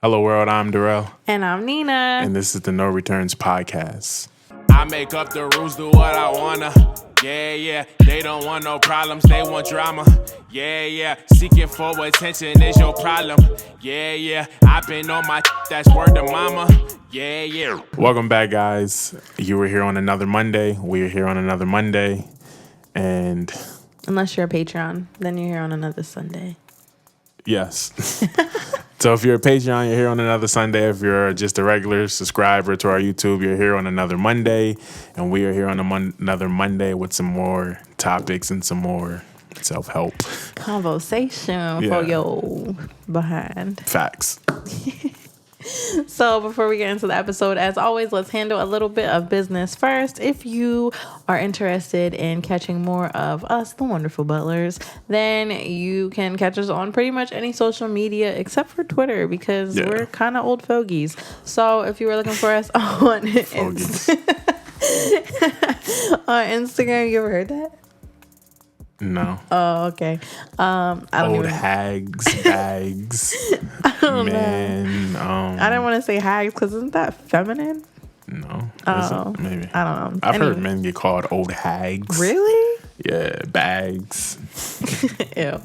Hello world, I'm Darrell. And I'm Nina. And this is the No Returns Podcast. I make up the rules, do what I wanna. Yeah. They don't want no problems, they want drama. Yeah. Seeking for attention is your problem. Yeah. I've been on my that's word to mama. Yeah. Welcome back, guys. You were here on another Monday. We are here on another Monday. And Unless you're a Patreon, then you're here on another Sunday. yes. So if you're a Patreon, you're here on another Sunday. If you're just a regular subscriber to our YouTube, you're here on another Monday. And we are here on another Monday with some more topics and some more self-help. Conversation for your behind. Facts. So before we get into the episode, as always, let's handle a little bit of business first. If you are interested in catching more of us, the Wonderful Butlers, then you can catch us on pretty much any social media except for Twitter because we're kind of old fogies. So if you were looking for us on Instagram, you ever heard that? No. Oh, okay. I don't Old hags, bags. I don't know. I didn't know. want to say hags because isn't that feminine? No. Oh, Maybe. I don't know. I've heard men get called old hags. Really? Yeah, bags. Ew.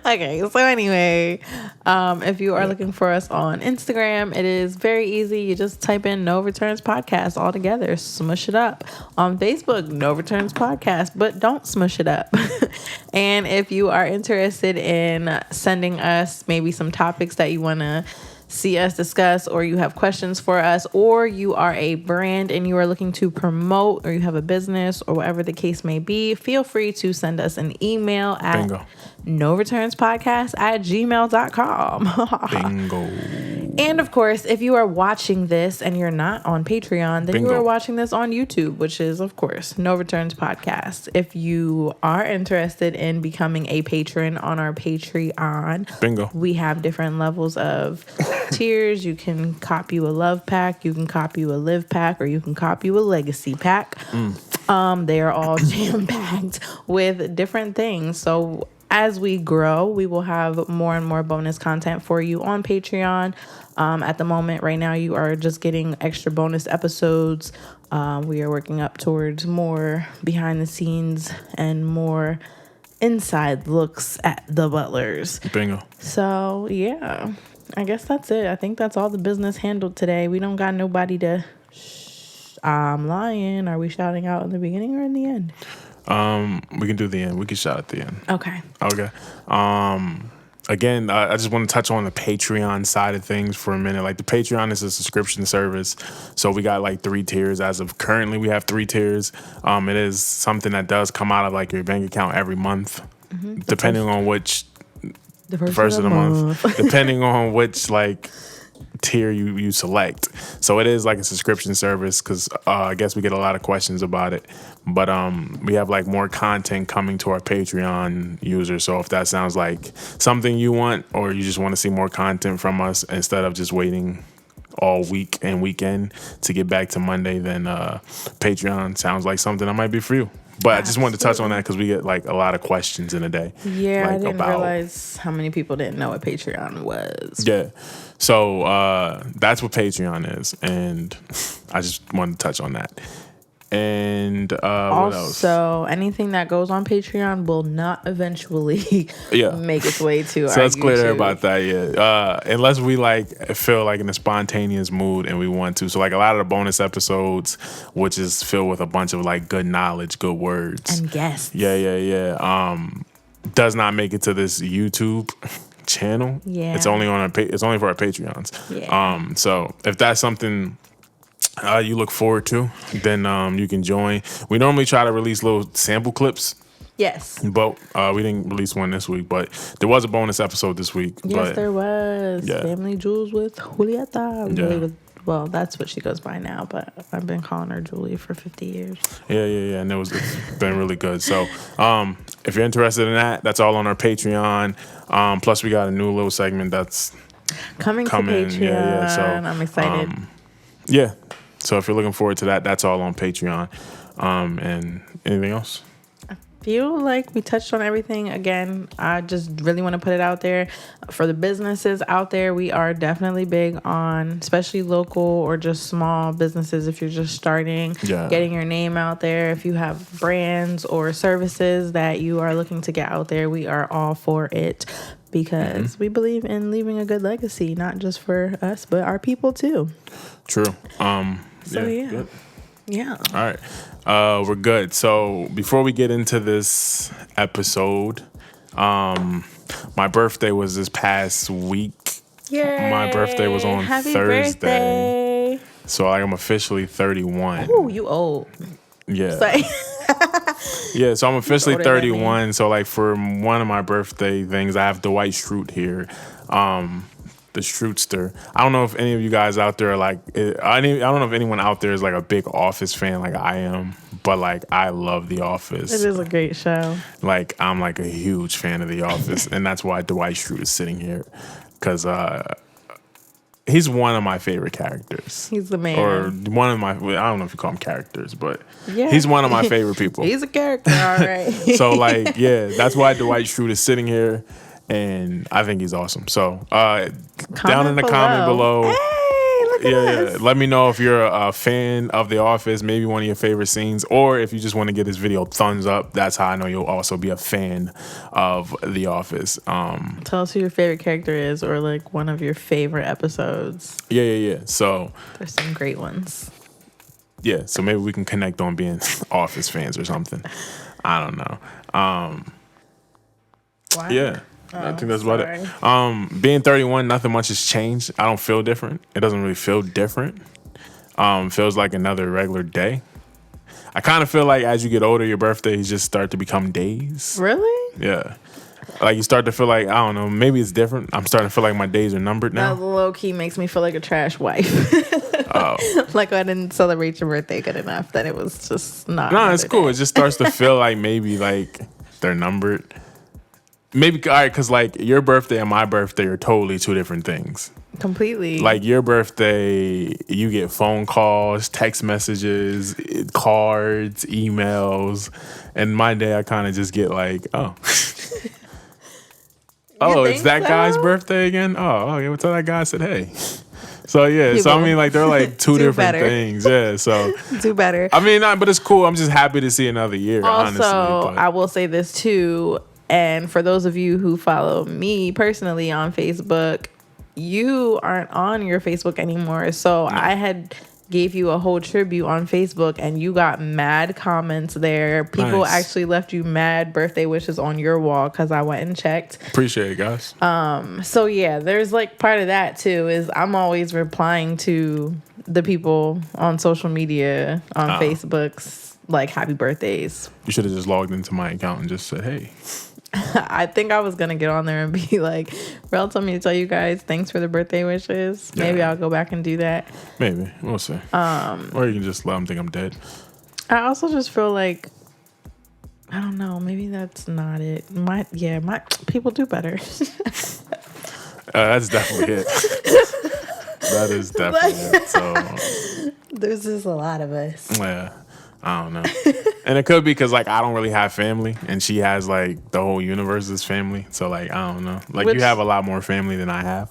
Okay, so anyway, if you are looking for us on Instagram, it is very easy. You just type in No Returns Podcast all together. Smush it up. On Facebook, No Returns Podcast, but don't smush it up. And if you are interested in sending us maybe some topics that you want to see us discuss, or you have questions for us, or you are a brand and you are looking to promote, or you have a business, or whatever the case may be, feel free to send us an email at noreturnspodcast@gmail.com. Bingo. And of course, if you are watching this and you're not on Patreon, then Bingo. you are watching this on YouTube, which is, of course, No Returns Podcast. If you are interested in becoming a patron on our Patreon, Bingo. we have different levels of tiers. You can cop you a love pack, you can cop you a live pack, or you can cop you a legacy pack. They are all jam-packed with different things. So as we grow, we will have more and more bonus content for you on Patreon. At the moment, right now, you are just getting extra bonus episodes. We are working up towards more behind the scenes and more inside looks at the Butlers. Bingo. So, yeah, I guess that's it. I think that's all the business handled today. We don't got nobody to... I'm lying. Are we shouting out in the beginning or in the end? We can do the end. We can shout at the end. Okay. Again, I just want to touch on the Patreon side of things for a minute. Like, the Patreon is a subscription service. So we got like 3 tiers. As of currently, we have 3 tiers. It is something that does come out of like your bank account every month, depending on which The first of the month, depending on which like tier you select. So it is like a subscription service because I guess we get a lot of questions about it. But we have like more content coming to our Patreon users. So if that sounds like something you want, or you just want to see more content from us instead of just waiting all week and weekend to get back to Monday, then Patreon sounds like something that might be for you. But I just wanted to touch on that because we get like a lot of questions in a day. Yeah, like, I didn't realize how many people didn't know what Patreon was. Yeah. So that's what Patreon is. And I just wanted to touch on that. And what else? Also, anything that goes on Patreon will not eventually make its way to so our let's clear YouTube. about that, unless we like feel like in a spontaneous mood and we want to. So like a lot of the bonus episodes, which is filled with a bunch of like good knowledge, good words. And guests. Yeah. Does not make it to this YouTube channel. Yeah. It's only on it's only for our Patreons. Yeah. So if that's something you look forward to, then you can join. We normally try to release little sample clips. Yes. But we didn't release one this week. But there was a bonus episode this week. Yes, but, there was. Yeah. Family Jewels with Julieta. Yeah. Well, that's what she goes by now, but I've been calling her Julie for 50 years. Yeah. And it's been really good. So if you're interested in that, that's all on our Patreon. Plus, we got a new little segment that's coming to Patreon. Yeah. So I'm excited. Yeah. So if you're looking forward to that, that's all on Patreon. And anything else? I feel like we touched on everything. Again, I just really want to put it out there for the businesses out there. We are definitely big on, especially local or just small businesses. If you're just starting, getting your name out there. If you have brands or services that you are looking to get out there, we are all for it because we believe in leaving a good legacy, not just for us, but our people too. True. Good. Yeah. All right. We're good. So before we get into this episode, my birthday was this past week. Yay. My birthday was on Happy Thursday. Birthday. So I'm officially 31. Ooh, you old. Yeah. Sorry. Yeah, so I'm officially older than 31. So like for one of my birthday things, I have Dwight Schrute here. The Schrootster. I don't know if any of you guys out there are like, I don't know if anyone out there is like a big Office fan like I am, but like I love The Office. It is a great show. Like I'm like a huge fan of The Office, and that's why Dwight Schrute is sitting here, because he's one of my favorite characters. He's the man. Or one of my, I don't know if you call him characters, but yeah. He's one of my favorite people. He's a character, all right. So like, yeah, that's why Dwight Schrute is sitting here. And I think he's awesome. So down in the comment below. Hey, look at us. Yeah. Let me know if you're a fan of The Office, maybe one of your favorite scenes, or if you just want to get this video thumbs up. That's how I know you'll also be a fan of The Office. Tell us who your favorite character is, or like one of your favorite episodes. Yeah. So there's some great ones. Yeah, so maybe we can connect on being Office fans or something. I don't know. Wow. Yeah. I think that's about it. Being 31, nothing much has changed. I don't feel different. It doesn't really feel different. Feels like another regular day. I kind of feel like as you get older, your birthdays just start to become days. Really? Yeah. Like you start to feel like, I don't know, maybe it's different. I'm starting to feel like my days are numbered now. That low key makes me feel like a trash wife. Oh. Like I didn't celebrate your birthday good enough that it was just not. No, it's cool. It just starts to feel like maybe like they're numbered. Maybe, all right, because like your birthday and my birthday are totally two different things. Completely. Like your birthday, you get phone calls, text messages, cards, emails. And my day, I kind of just get like, oh. Oh, it's that guy's birthday again? Oh, okay. Well, tell that guy I said, hey. So, yeah. People, so, I mean, like, they're like two different better. things. Yeah. So, do better. I mean, but it's cool. I'm just happy to see another year, honestly. Also, I will say this too. And for those of you who follow me personally on Facebook, you aren't on your Facebook anymore. So I had gave you a whole tribute on Facebook and you got mad comments there. People actually left you mad birthday wishes on your wall because I went and checked. Appreciate it, guys. So yeah, there's like part of that too is I'm always replying to the people on social media on Facebook's like happy birthdays. You should have just logged into my account and just said, hey. I think I was going to get on there and be like, Rel told me to tell you guys thanks for the birthday wishes. Yeah. Maybe I'll go back and do that. Maybe. We'll see. Or you can just let them think I'm dead. I also just feel like, I don't know, maybe that's not it. My people do better. That's definitely it. That is definitely it. So there's just a lot of us. Yeah. I don't know. And it could be because, like, I don't really have family, and she has, like, the whole universe's family. So, like, I don't know. Like, you have a lot more family than I have.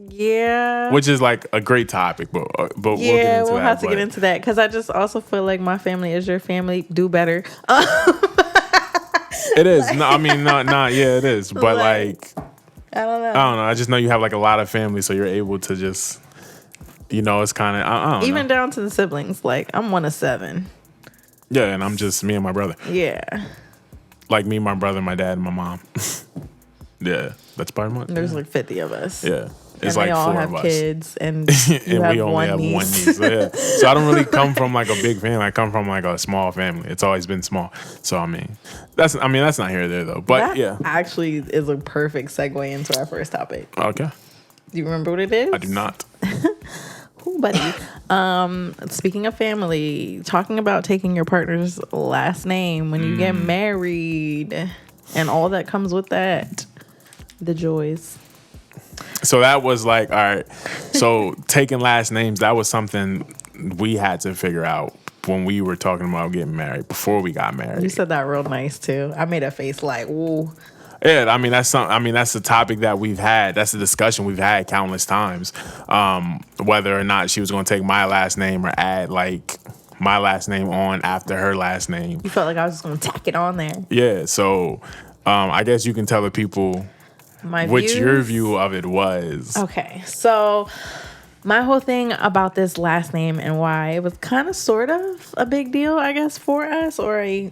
Yeah. Which is, like, a great topic, but we'll get into that. We'll have to get into that, because I just also feel like my family is your family. Do better. It is. No, I mean, yeah, it is. But, like, I don't know. I just know you have, like, a lot of family, so you're able to just... You know, it's kind of, I don't know. Even down to the siblings. Like, I'm one of 7. Yeah, and I'm just me and my brother. Yeah. Like me, my brother, my dad, and my mom. Yeah, that's probably much. There's like 50 of us. Yeah. It's and like they all 4 have of us. Kids, and and we only have one niece. So, yeah. So I don't really come from like a big family. I come from like a small family. It's always been small. So I mean, that's not here or there though. But that yeah, actually is a perfect segue into our first topic. Okay. Do you remember what it is? I do not. Ooh, buddy. Speaking of family, talking about taking your partner's last name when you get married and all that comes with that, the joys. So that was like, all right. So taking last names, that was something we had to figure out when we were talking about getting married, before we got married. You said that real nice too. I made a face like, ooh. Yeah, I mean that's a topic that we've had. That's a discussion we've had countless times. Whether or not she was going to take my last name or add like my last name on after her last name. You felt like I was just going to tack it on there. Yeah, so I guess you can tell the people what your view of it was. Okay, so my whole thing about this last name and why it was kind of sort of a big deal, I guess, for us, or a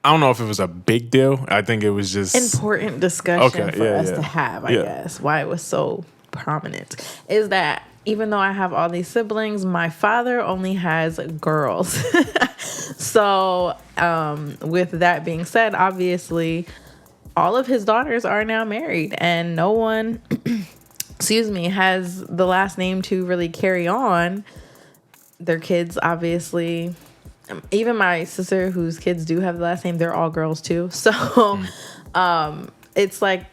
I don't know if it was a big deal. I think it was just important discussion for us to have, I guess. Why it was so prominent is that even though I have all these siblings, my father only has girls. So with that being said, obviously all of his daughters are now married and no one has the last name to really carry on. Their kids, obviously, even my sister whose kids do have the last name, they're all girls too. So it's like,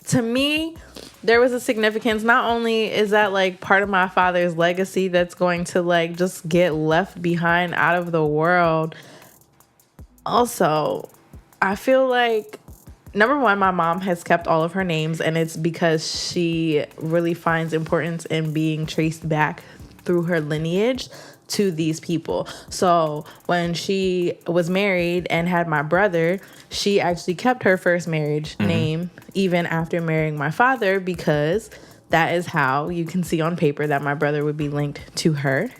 to me, there was a significance. Not only is that like part of my father's legacy that's going to like just get left behind out of the world. Also, I feel like, number one, my mom has kept all of her names, and it's because she really finds importance in being traced back through her lineage to these people. So when she was married and had my brother, she actually kept her first marriage name even after marrying my father, because that is how you can see on paper that my brother would be linked to her.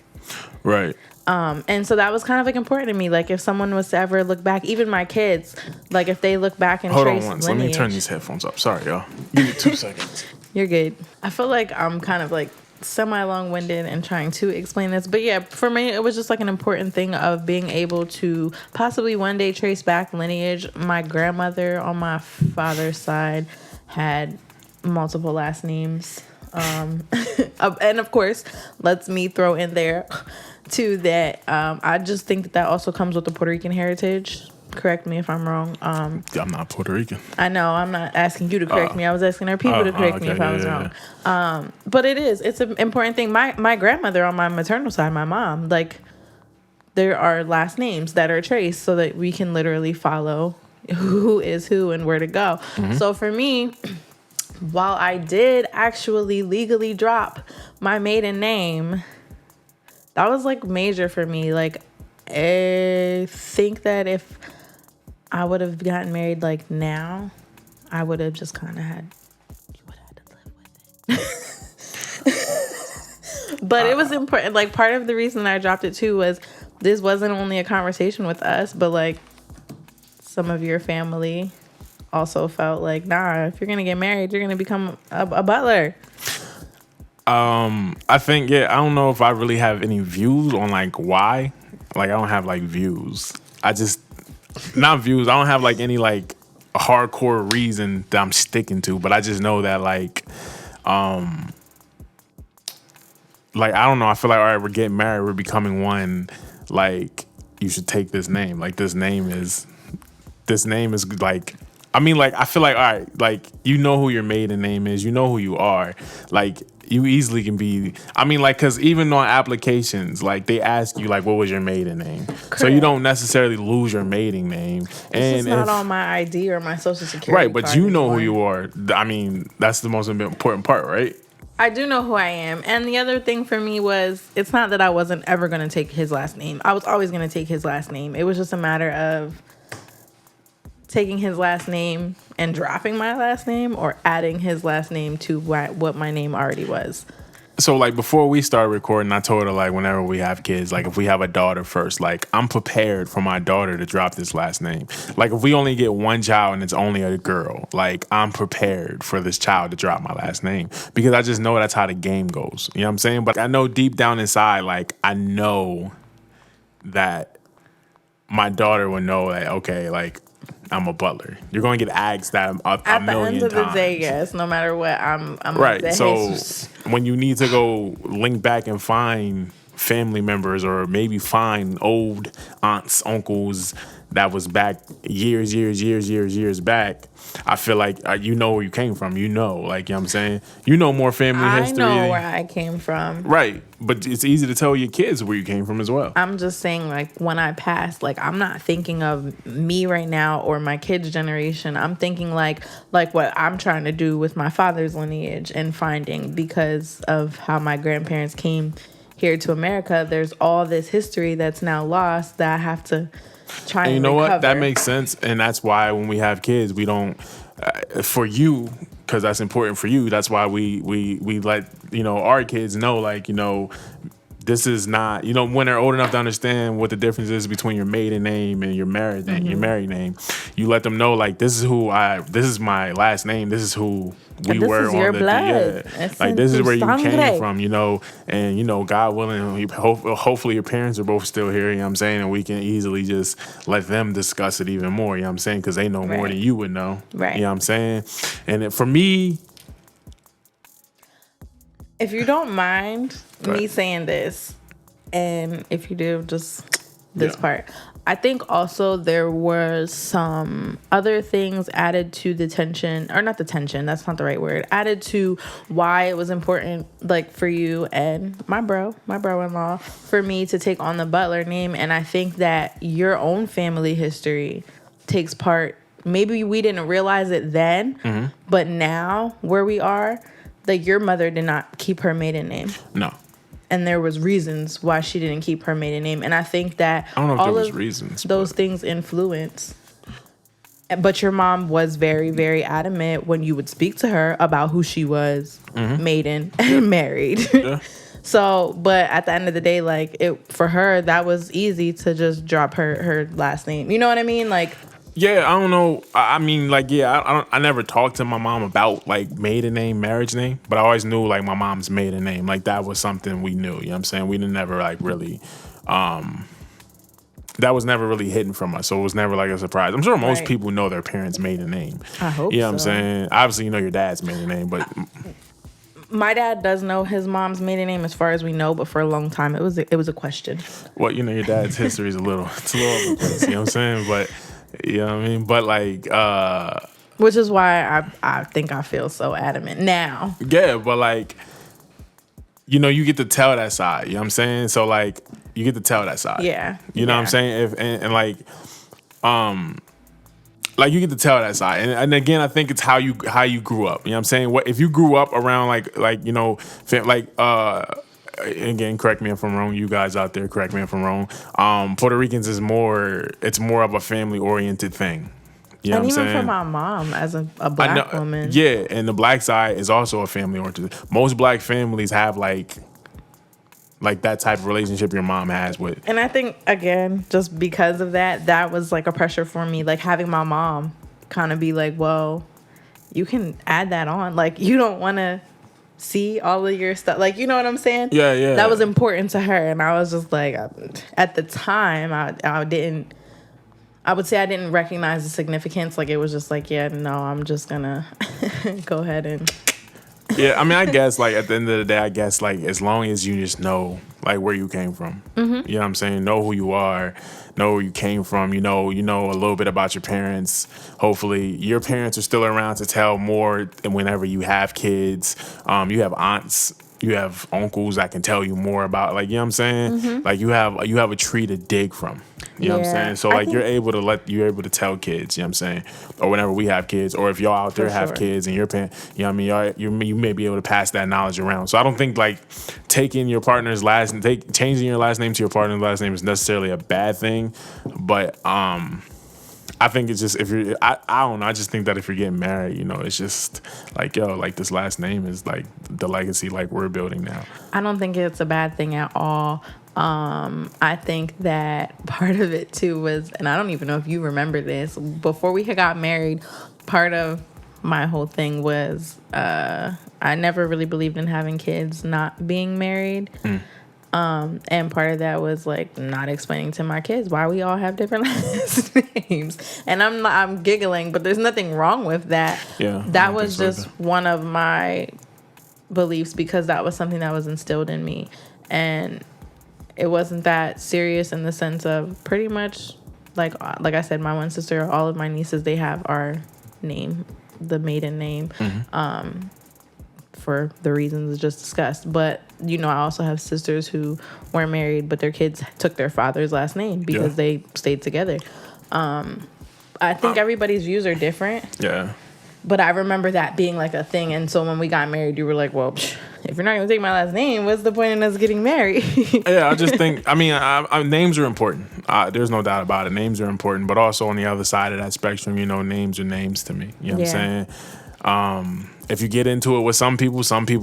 Right. And so that was kind of like important to me. Like if someone was to ever look back, even my kids, like if they look back and Hold trace on once. lineage. Let me turn these headphones up. Sorry, y'all. Give me 2 seconds. You're good. I feel like I'm kind of like semi-long-winded and trying to explain this, but yeah, for me it was just like an important thing of being able to possibly one day trace back lineage. My grandmother on my father's side had multiple last names, and of course let's me throw in there too that I just think that also comes with the Puerto Rican heritage. Correct me if I'm wrong. I'm not Puerto Rican. I know. I'm not asking you to correct me. I was asking our people to correct me if I was wrong. But it's an important thing. My grandmother on my maternal side, my mom, like there are last names that are traced so that we can literally follow who is who and where to go. So for me, while I did actually legally drop my maiden name, that was like major for me. Like I think that if I would have gotten married like now, I would have just kind of had to live with it. But it was important. Like part of the reason I dropped it too was this wasn't only a conversation with us, but like some of your family also felt like, nah, if you're going to get married, you're going to become a butler. I think, I don't know if I really have any views on like why. Like I don't have like views. Not views. I don't have like any like hardcore reason that I'm sticking to, but I just know that like I don't know. I feel like, all right, we're getting married. We're becoming one. Like you should take this name. Like this name is like, I mean, like, I feel like, all right, like, you know who your maiden name is. You know who you are. Like, you easily can be, I mean, like, because even on applications, like, they ask you, like, what was your maiden name? Correct. So you don't necessarily lose your maiden name. It's not on my ID or my social security right, but card you know anymore. who you are. I mean, that's the most important part, right? I do know who I am. And the other thing for me was, it's not that I wasn't ever going to take his last name. I was always going to take his last name. It was just a matter of taking his last name and dropping my last name, or adding his last name to what my name already was. So, like, before we started recording, I told her, like, whenever we have kids, like, if we have a daughter first, like, I'm prepared for my daughter to drop this last name. Like, if we only get one child and it's only a girl, like, I'm prepared for this child to drop my last name, because I just know that's how the game goes. You know what I'm saying? But I know deep down inside, like, I know that my daughter would know that, okay, like, I'm a butler. You're going to get asked that a million times. At the end of the day, yes. No matter what, I'm right. So when you need to go link back and find family members, or maybe find old aunts, uncles that was back years back, I feel like you know where you came from. You know, like, you know what I'm saying? You know more family history. I know where I came from. Right. But it's easy to tell your kids where you came from as well. I'm just saying, like, when I pass, like, I'm not thinking of me right now or my kids' generation. I'm thinking like what I'm trying to do with my father's lineage and finding, because of how my grandparents came here to America, there's all this history that's now lost that I have to try and you know recover. what? That makes sense. And that's why when we have kids, we don't, for you, because that's important for you, that's why we let, our kids know, like, this is not, when they're old enough to understand what the difference is between your maiden name and your married name, your married name. You let them know, like, this is my last name. This is who we this were is your on the blood. like, this is where you came Sangre. from, and God willing, hopefully your parents are both still here, you know what I'm saying, and we can easily just let them discuss it even more, you know what I'm saying, because they know more than you would know, Right. you know what I'm saying. And for me, if you don't mind me Right. saying this, and if you do, just this Yeah. part. I think also there was some other things added to the tension, or not the tension, that's not the right word, added to why it was important, like, for you and my bro-in-law, for me to take on the Butler name. And I think that your own family history takes part. Maybe we didn't realize it then, but now where we are, like, your mother did not keep her maiden name. no. And there was reasons why she didn't keep her maiden name. And I think that I don't know if all there was of reasons, those but- things influence. But your mom was very, very adamant when you would speak to her about who she was, maiden and married. Yeah. So, but at the end of the day, like, for her, that was easy to just drop her last name. You know what I mean? Like, Yeah, I don't know. I mean, like, yeah, I never talked to my mom about, like, maiden name, marriage name, but I always knew, like, my mom's maiden name. Like, that was something we knew, you know what I'm saying? We didn't never, like, really, that was never really hidden from us, so it was never, like, a surprise. I'm sure most Right. people know their parents' maiden name. I hope You know what I'm so. saying? Obviously, you know your dad's maiden name, but My dad does know his mom's maiden name, as far as we know, but for a long time, it was a question. well, your dad's history is a little over the place, you know what I'm saying? But, you know what I mean? But, like, Which is why I think I feel so adamant now. yeah, but, like, you get to tell that side, you know what I'm saying? So, like, you get to tell that side. Yeah. You know what I'm saying? And like you get to tell that side. And again, I think it's how you grew up. You know what I'm saying? What if you grew up around again, correct me if I'm wrong, you guys out there, correct me if I'm wrong. Puerto Ricans it's more of a family oriented thing. You know And what I'm even saying? for my mom, as a I black know- woman. Yeah, and the black side is also a family oriented. Most black families have like that type of relationship your mom has with. And I think, again, just because of that was like a pressure for me. Like, having my mom kind of be like, well, you can add that on. Like, you don't want to see all of your stuff. Like, you know what I'm saying? Yeah, yeah. That was important to her. And I was just like, at the time, I would say I didn't recognize the significance. Like, it was just like, yeah, no, I'm just going to go ahead and... Yeah, I mean, I guess, like, at the end of the day, I guess, like, as long as you just know, like, where you came from. You know what I'm saying? Know who you are. Know where you came from. You know a little bit about your parents. Hopefully, your parents are still around to tell more whenever you have kids. You have aunts. You have uncles that can tell you more about, like, you know what I'm saying? Like, you have a tree to dig from. You know what I'm Yeah. saying? So, I like, think- you're able to tell kids, you know what I'm saying? Or whenever we have kids, or if y'all out there For have sure. kids and your parents, you know what I mean? You may be able to pass that knowledge around. So I don't think, like, changing your partner's last name to your partner's last name is necessarily a bad thing. But I think it's just, I don't know. I just think that if you're getting married, it's just like, yo, like, this last name is like the legacy, like, we're building now. I don't think it's a bad thing at all. I think that part of it too was, and I don't even know if you remember this, before we had got married, part of my whole thing was I never really believed in having kids not being married. And part of that was like not explaining to my kids why we all have different last names. And I'm giggling, but there's nothing wrong with that. Yeah, I That don't was think so just either. one of my beliefs, because that was something that was instilled in me. And it wasn't that serious in the sense of pretty much like I said, my one sister, all of my nieces, they have our name, the maiden name, for the reasons just discussed. But I also have sisters who weren't married, but their kids took their father's last name because they stayed together. I think everybody's views are different. Yeah. But I remember that being like a thing. And so when we got married, you were like, well, if you're not going to take my last name, what's the point in us getting married? Yeah, I just think, names are important. There's no doubt about it. Names are important. But also on the other side of that spectrum, names are names to me. You know what I'm saying? If you get into it with some people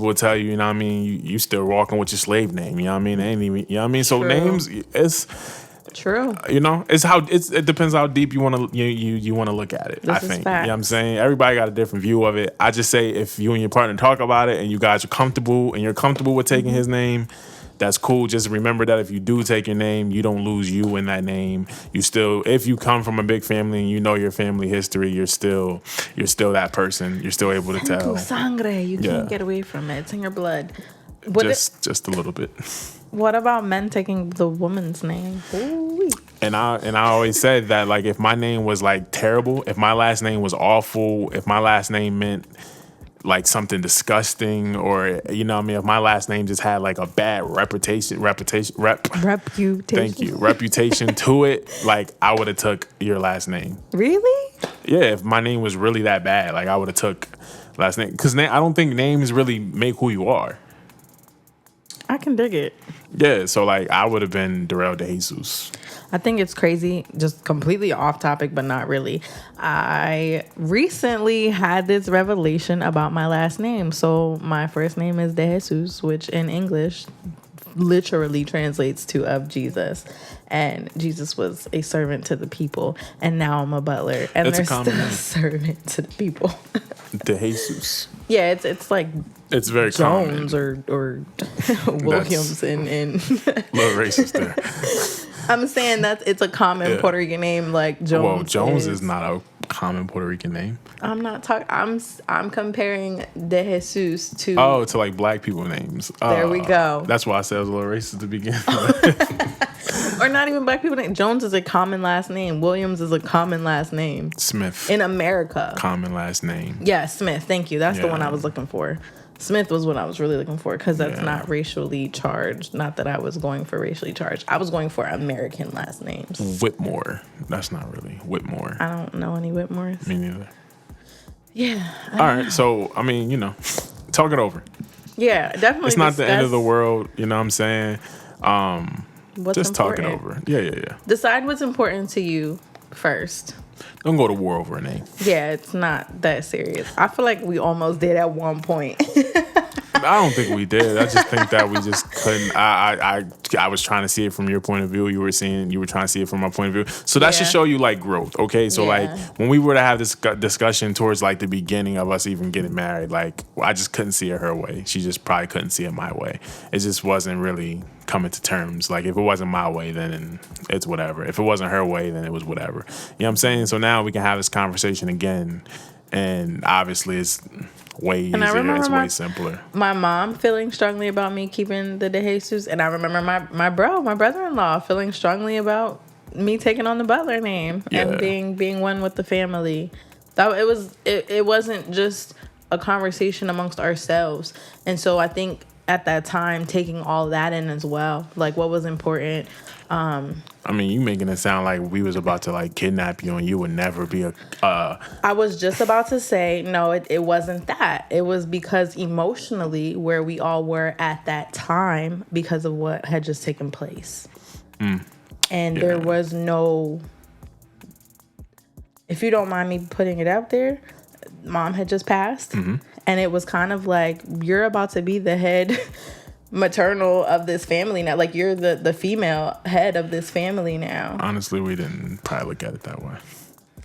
will tell you, you still walking with your slave name. You know what I mean? They ain't even, So True. names, it's... True. It depends how deep you want to you want to look at it. This I is think. facts. You know what I'm saying? Everybody got a different view of it. I just say if you and your partner talk about it and you guys are comfortable and you're comfortable with taking his name, that's cool. Just remember that if you do take your name, you don't lose you in that name. You still, if you come from a big family and you know your family history, you're still that person. You're still able to tell. Sangre. You can't get away from it. It's in your blood. Just a little bit. What about men taking the woman's name? Ooh-wee. And I always said that, like, if my name was like terrible, if my last name was awful, if my last name meant like something disgusting, or if my last name just had like a bad reputation thank you, reputation to it, like I would have took your last name. Really? Yeah, if my name was really that bad, like I would have took last name, because I don't think names really make who you are. I can dig it. Yeah, so like I would have been Darrell de Jesus. I think it's crazy, just completely off topic, but not really. I recently had this revelation about my last name. So my first name is De Jesus, which in English literally translates to of Jesus. And Jesus was a servant to the people, and now I'm a butler, and That's they're a common still a name. servant to the people. De Jesus. Yeah, it's like It's very Jones common. or Williams and Little racist there. I'm saying that it's a common Puerto Rican name like Jones. Well, Jones is not a common Puerto Rican name. I'm not talking. I'm comparing De Jesus to. To like black people names. There we go. That's why I said I was a little racist to begin with. Or not even black people name. Jones is a common last name. Williams is a common last name. Smith. In America. Common last name. Yeah, Smith. Thank you. That's the Yeah. one I was looking for. Smith was what I was really looking for, because that's not racially charged. Not that I was going for racially charged. I was going for American last names. Whitmore. That's not really Whitmore. I don't know any Whitmores. Me neither. Yeah. All right. So, talk it over. Yeah, definitely. It's not the end of the world. You know what I'm saying? What's just talk it important. over. Yeah. Decide what's important to you first. Don't go to war over a name. Yeah, it's not that serious. I feel like we almost did at one point. I don't think we did. I just think that we just couldn't. I was trying to see it from your point of view. You were trying to see it from my point of view. So that should show you like growth. Okay. So like when we were to have this discussion towards like the beginning of us even getting married, like I just couldn't see it her way. She just probably couldn't see it my way. It just wasn't really coming to terms. Like if it wasn't my way, then it's whatever. If it wasn't her way, then it was whatever. You know what I'm saying? So now we can have this conversation again. And obviously it's way easier. It's way simpler. My mom feeling strongly about me keeping the De Jesus, and I remember my brother-in-law feeling strongly about me taking on the Butler name and being one with the family. That it wasn't just a conversation amongst ourselves. And so I think at that time taking all that in as well, like what was important. You making it sound like we was about to like kidnap you and you would never be a... I was just about to say, no, it wasn't that. It was because emotionally where we all were at that time because of what had just taken place. And there was no... If you don't mind me putting it out there, Mom had just passed. Mm-hmm. And it was kind of like, you're about to be the head... maternal of this family now. Like you're the female head of this family now. Honestly, we didn't probably look at it that way.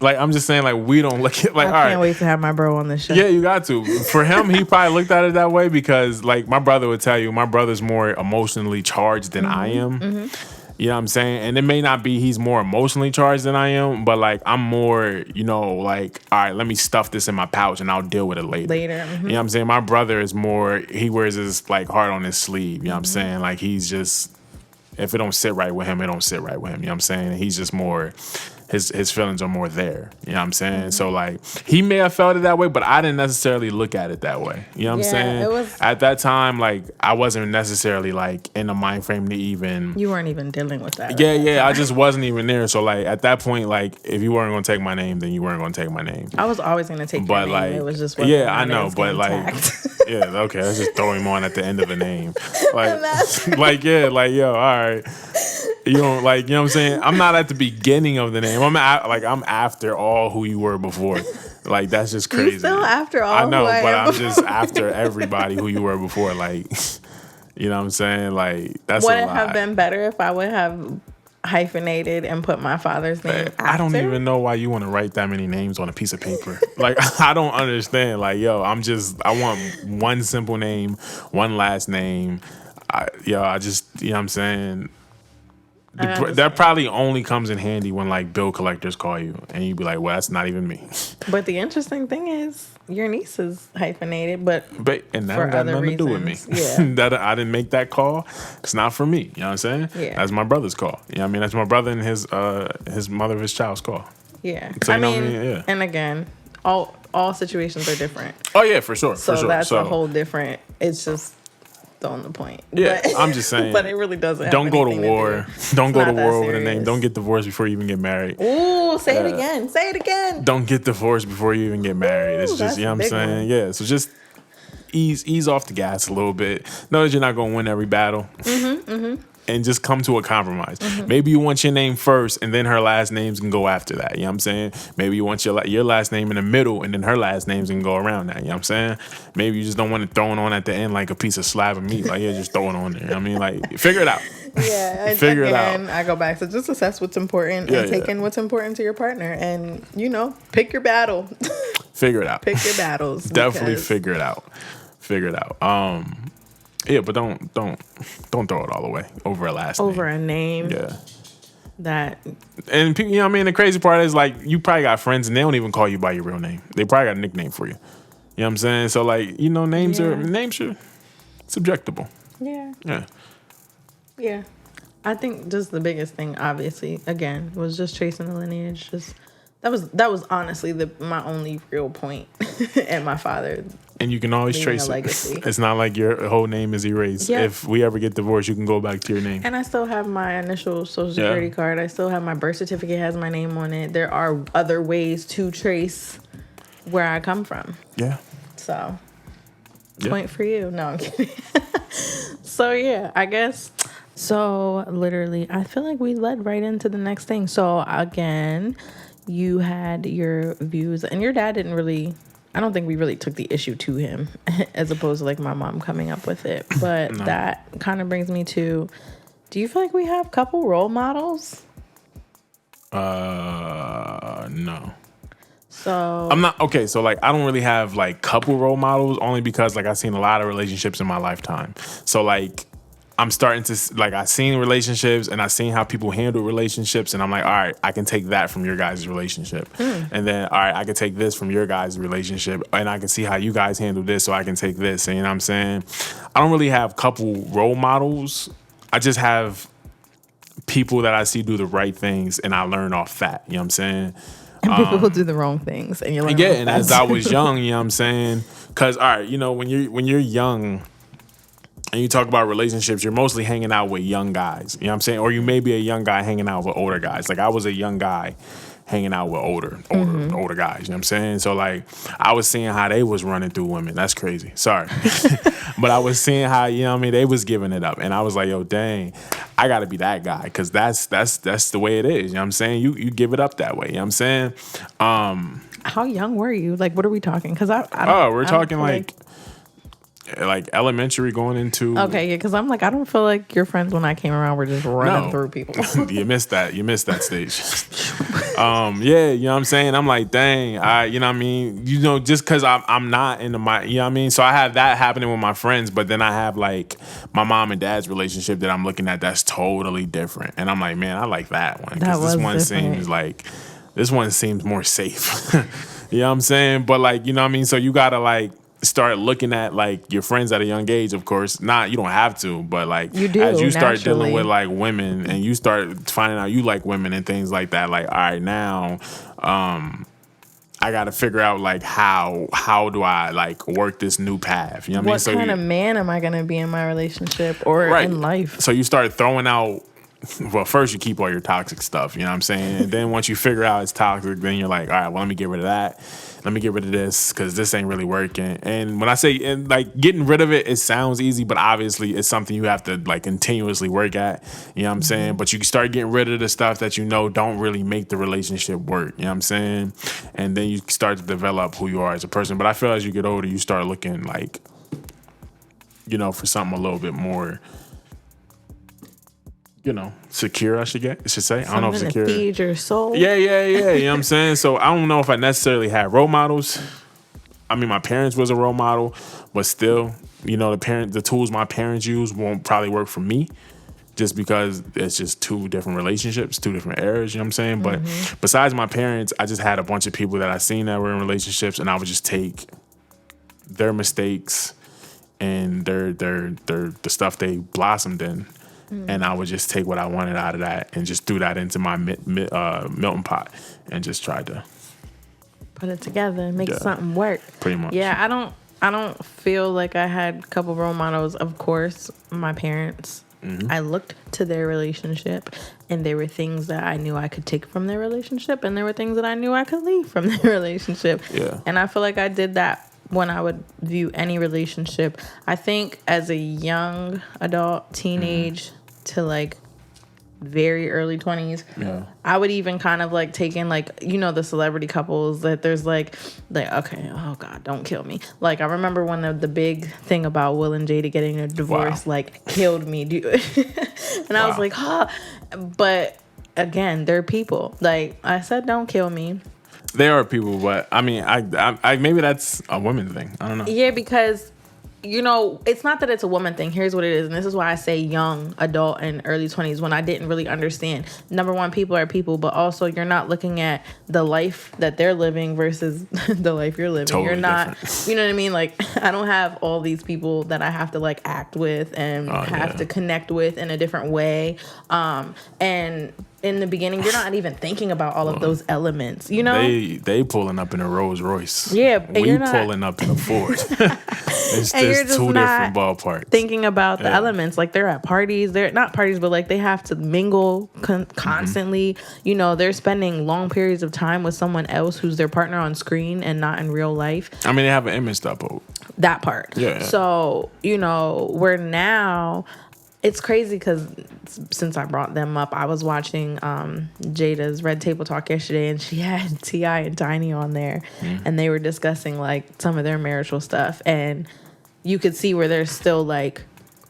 Like I'm just saying, like we don't look at like. I can't wait to have my bro on the show. Yeah, you got to. For him, he probably looked at it that way because, like, my brother would tell you, my brother's more emotionally charged than I am. Mm-hmm. You know what I'm saying? And it may not be he's more emotionally charged than I am, but like I'm more, like, all right, let me stuff this in my pouch and I'll deal with it later. Mm-hmm. You know what I'm saying? My brother is more, he wears his like heart on his sleeve. You know what I'm saying? Like he's just, if it don't sit right with him, it don't sit right with him. You know what I'm saying? And he's just more, his feelings are more there. You know what I'm saying? So like he may have felt it that way, but I didn't necessarily look at it that way. You know what I'm saying? It was, at that time, like I wasn't necessarily like in the mind frame to even. You weren't even dealing with that. Yeah. I just wasn't even there. So like at that point, like if you weren't gonna take my name, then you weren't gonna take my name. I was always gonna take But your name. like, It was just I know, but like, yeah, okay, let's just throw him on at the end of the name, like, yo, all right, you don't like, you know what I'm saying? I'm not at the beginning of the name. I'm after all who you were before. Like that's just crazy. You still after all? I know, who I but am I'm just after everybody who you were before. Like, you know what I'm saying? Like that's would a it lot. have been better if I would have hyphenated and put my father's name after? I don't even know why you want to write that many names on a piece of paper. Like, I don't understand. Like, yo, I want one simple name, one last name. I just, you know what I'm saying? That probably only comes in handy when, like, bill collectors call you. And you be like, well, that's not even me. But the interesting thing is, your niece is hyphenated, and that got nothing to do with me. Yeah. That I didn't make that call. It's not for me. You know what I'm saying? Yeah. That's my brother's call. You know what I mean? That's my brother and his mother of his child's call. Yeah. So, I you know what mean, yeah. And again, all situations are different. Oh, yeah, for sure. So for sure. that's a whole different, it's just on the point. Yeah, but, I'm just saying. But it really doesn't. Don't go to war. Don't go to war with a name. Serious. Don't get divorced before you even get married. Ooh, say it again. Say it again. Don't get divorced before you even get married. It's just, you know what I'm saying? One. Yeah, so just ease off the gas a little bit. Know that you're not going to win every battle. And just come to a compromise. Maybe you want your name first, and then her last names can go after that. You know what I'm saying? Maybe you want your last name in the middle, and then her last names can go around that. You know what I'm saying? Maybe you just don't want it thrown on at the end like a piece of slab of meat. Like, yeah, just throw it on there. I mean, like, figure it out. Yeah, figure it out. I go back to just assess what's important and take in what's important to your partner, and pick your battle. Figure it out. Pick your battles. Definitely figure it out. Figure it out. Yeah, but don't throw it all away over a last name. Over a name. Yeah. That. And people, you know what I mean? The crazy part is, like, you probably got friends and they don't even call you by your real name. They probably got a nickname for you. You know what I'm saying? So, like, names are subjectable. Yeah. Yeah. Yeah. I think just the biggest thing, obviously, again, was just tracing the lineage. That was honestly my only real point. And my father. And you can always trace it. It's not like your whole name is erased. Yeah. If we ever get divorced, you can go back to your name. And I still have my initial social security card. I still have my birth certificate has my name on it. There are other ways to trace where I come from. Yeah. So, point for you. No, I'm kidding. So, yeah, I guess. So, literally, I feel like we led right into the next thing. So, again, you had your views, and your dad didn't really... I don't think we really took the issue to him as opposed to like my mom coming up with it. But that kind of brings me to, do you feel like we have couple role models? No. So I'm not okay. So like, I don't really have like couple role models only because like I've seen a lot of relationships in my lifetime. So like, I'm starting to, like, I've seen relationships and I've seen how people handle relationships. And I'm like, all right, I can take that from your guys' relationship. And then, all right, I can take this from your guys' relationship. And I can see how you guys handle this, so I can take this. And you know what I'm saying? I don't really have couple role models. I just have people that I see do the right things and I learn off that. You know what I'm saying? And people who do the wrong things. And you learn yeah, and as I was young, you know what I'm saying? Because, all right, when you're young, and you talk about relationships, you're mostly hanging out with young guys. You know what I'm saying? Or you may be a young guy hanging out with older guys. Like I was a young guy hanging out with older guys. You know what I'm saying? So like I was seeing how they was running through women. That's crazy. Sorry. But I was seeing how, they was giving it up. And I was like, yo, dang, I gotta be that guy. Cause that's the way it is. You know what I'm saying? You give it up that way. You know what I'm saying? How young were you? Like, what are we talking? Cause we're talking like elementary going into... Okay, yeah, because I'm like, I don't feel like your friends when I came around were just running through people. You missed that. You missed that stage. Yeah, you know what I'm saying? I'm like, dang, you know what I mean? Just because I'm not into my... You know what I mean? So I have that happening with my friends, but then I have like my mom and dad's relationship that I'm looking at that's totally different. And I'm like, man, I like that one. Because this one seems like... This one seems more safe. You know what I'm saying? But like, you know what I mean? So you gotta like... start looking at like your friends at a young age, of course. Not you don't have to, but like You do, as you start dealing naturally. with like women and you start finding out you like women and things like that, like all right now, I got to figure out like how do I like work this new path? You know what I mean? What So kind of man am I going to be in my relationship or in life? So you start throwing out. Well, first you keep all your toxic stuff, you know what I'm saying? And then once you figure out it's toxic, then you're like, all right, well, let me get rid of that. Let me get rid of this because this ain't really working. And when I say, and like getting rid of it, it sounds easy, but obviously it's something you have to like continuously work at, you know what I'm saying? But you start getting rid of the stuff that you know don't really make the relationship work, you know what I'm saying? And then you start to develop who you are as a person. But I feel as you get older, you start looking like, you know, for something a little bit more, you know, secure, I should say. I don't know if Something secure. to feed your soul. Yeah. You know what I'm saying? So I don't know if I necessarily had role models. I mean, my parents was a role model, but still, you know, the tools my parents use won't probably work for me just because it's just two different relationships, two different eras, you know what I'm saying? But besides my parents, I just had a bunch of people that I seen that were in relationships, and I would just take their mistakes and the stuff they blossomed in, and I would just take what I wanted out of that and just threw that into my melting pot and just tried to put it together and make something work. Pretty much. Yeah, I don't feel like I had a couple role models. Of course, my parents. I looked to their relationship, and there were things that I knew I could take from their relationship, and there were things that I knew I could leave from their relationship. Yeah. And I feel like I did that when I would view any relationship. I think as a young adult, teenage to like very early 20s, I would even kind of like take in like, you know, the celebrity couples that there's like okay, oh God, don't kill me. Like I remember when the big thing about Will and Jada getting a divorce like killed me, dude. And I was like, but again, they're people. Like I said, don't kill me. They are people, but I mean, I maybe that's a woman thing. I don't know. Yeah, because you know, it's not that it's a woman thing. Here's what it is. And this is why I say young, adult, and early 20s when I didn't really understand. Number one, people are people, but also you're not looking at the life that they're living versus the life you're living. Totally you're not, different. you know what I mean? Like, I don't have all these people that I have to like act with and have to connect with in a different way. And in the beginning, you're not even thinking about all of those elements, you know? They pulling up in a Rolls Royce. Yeah, and we you're not pulling up in a Ford. It's and you're just just two not different ballparks. thinking about the elements. Like they're at parties, they're not parties, but like they have to mingle constantly. You know, they're spending long periods of time with someone else who's their partner on screen and not in real life. I mean, they have an image up. That part. Yeah. So, you know, we're now. It's crazy because since I brought them up, I was watching Jada's Red Table Talk yesterday, and she had T.I. and Tiny on there, and they were discussing like some of their marital stuff, and you could see where they're still like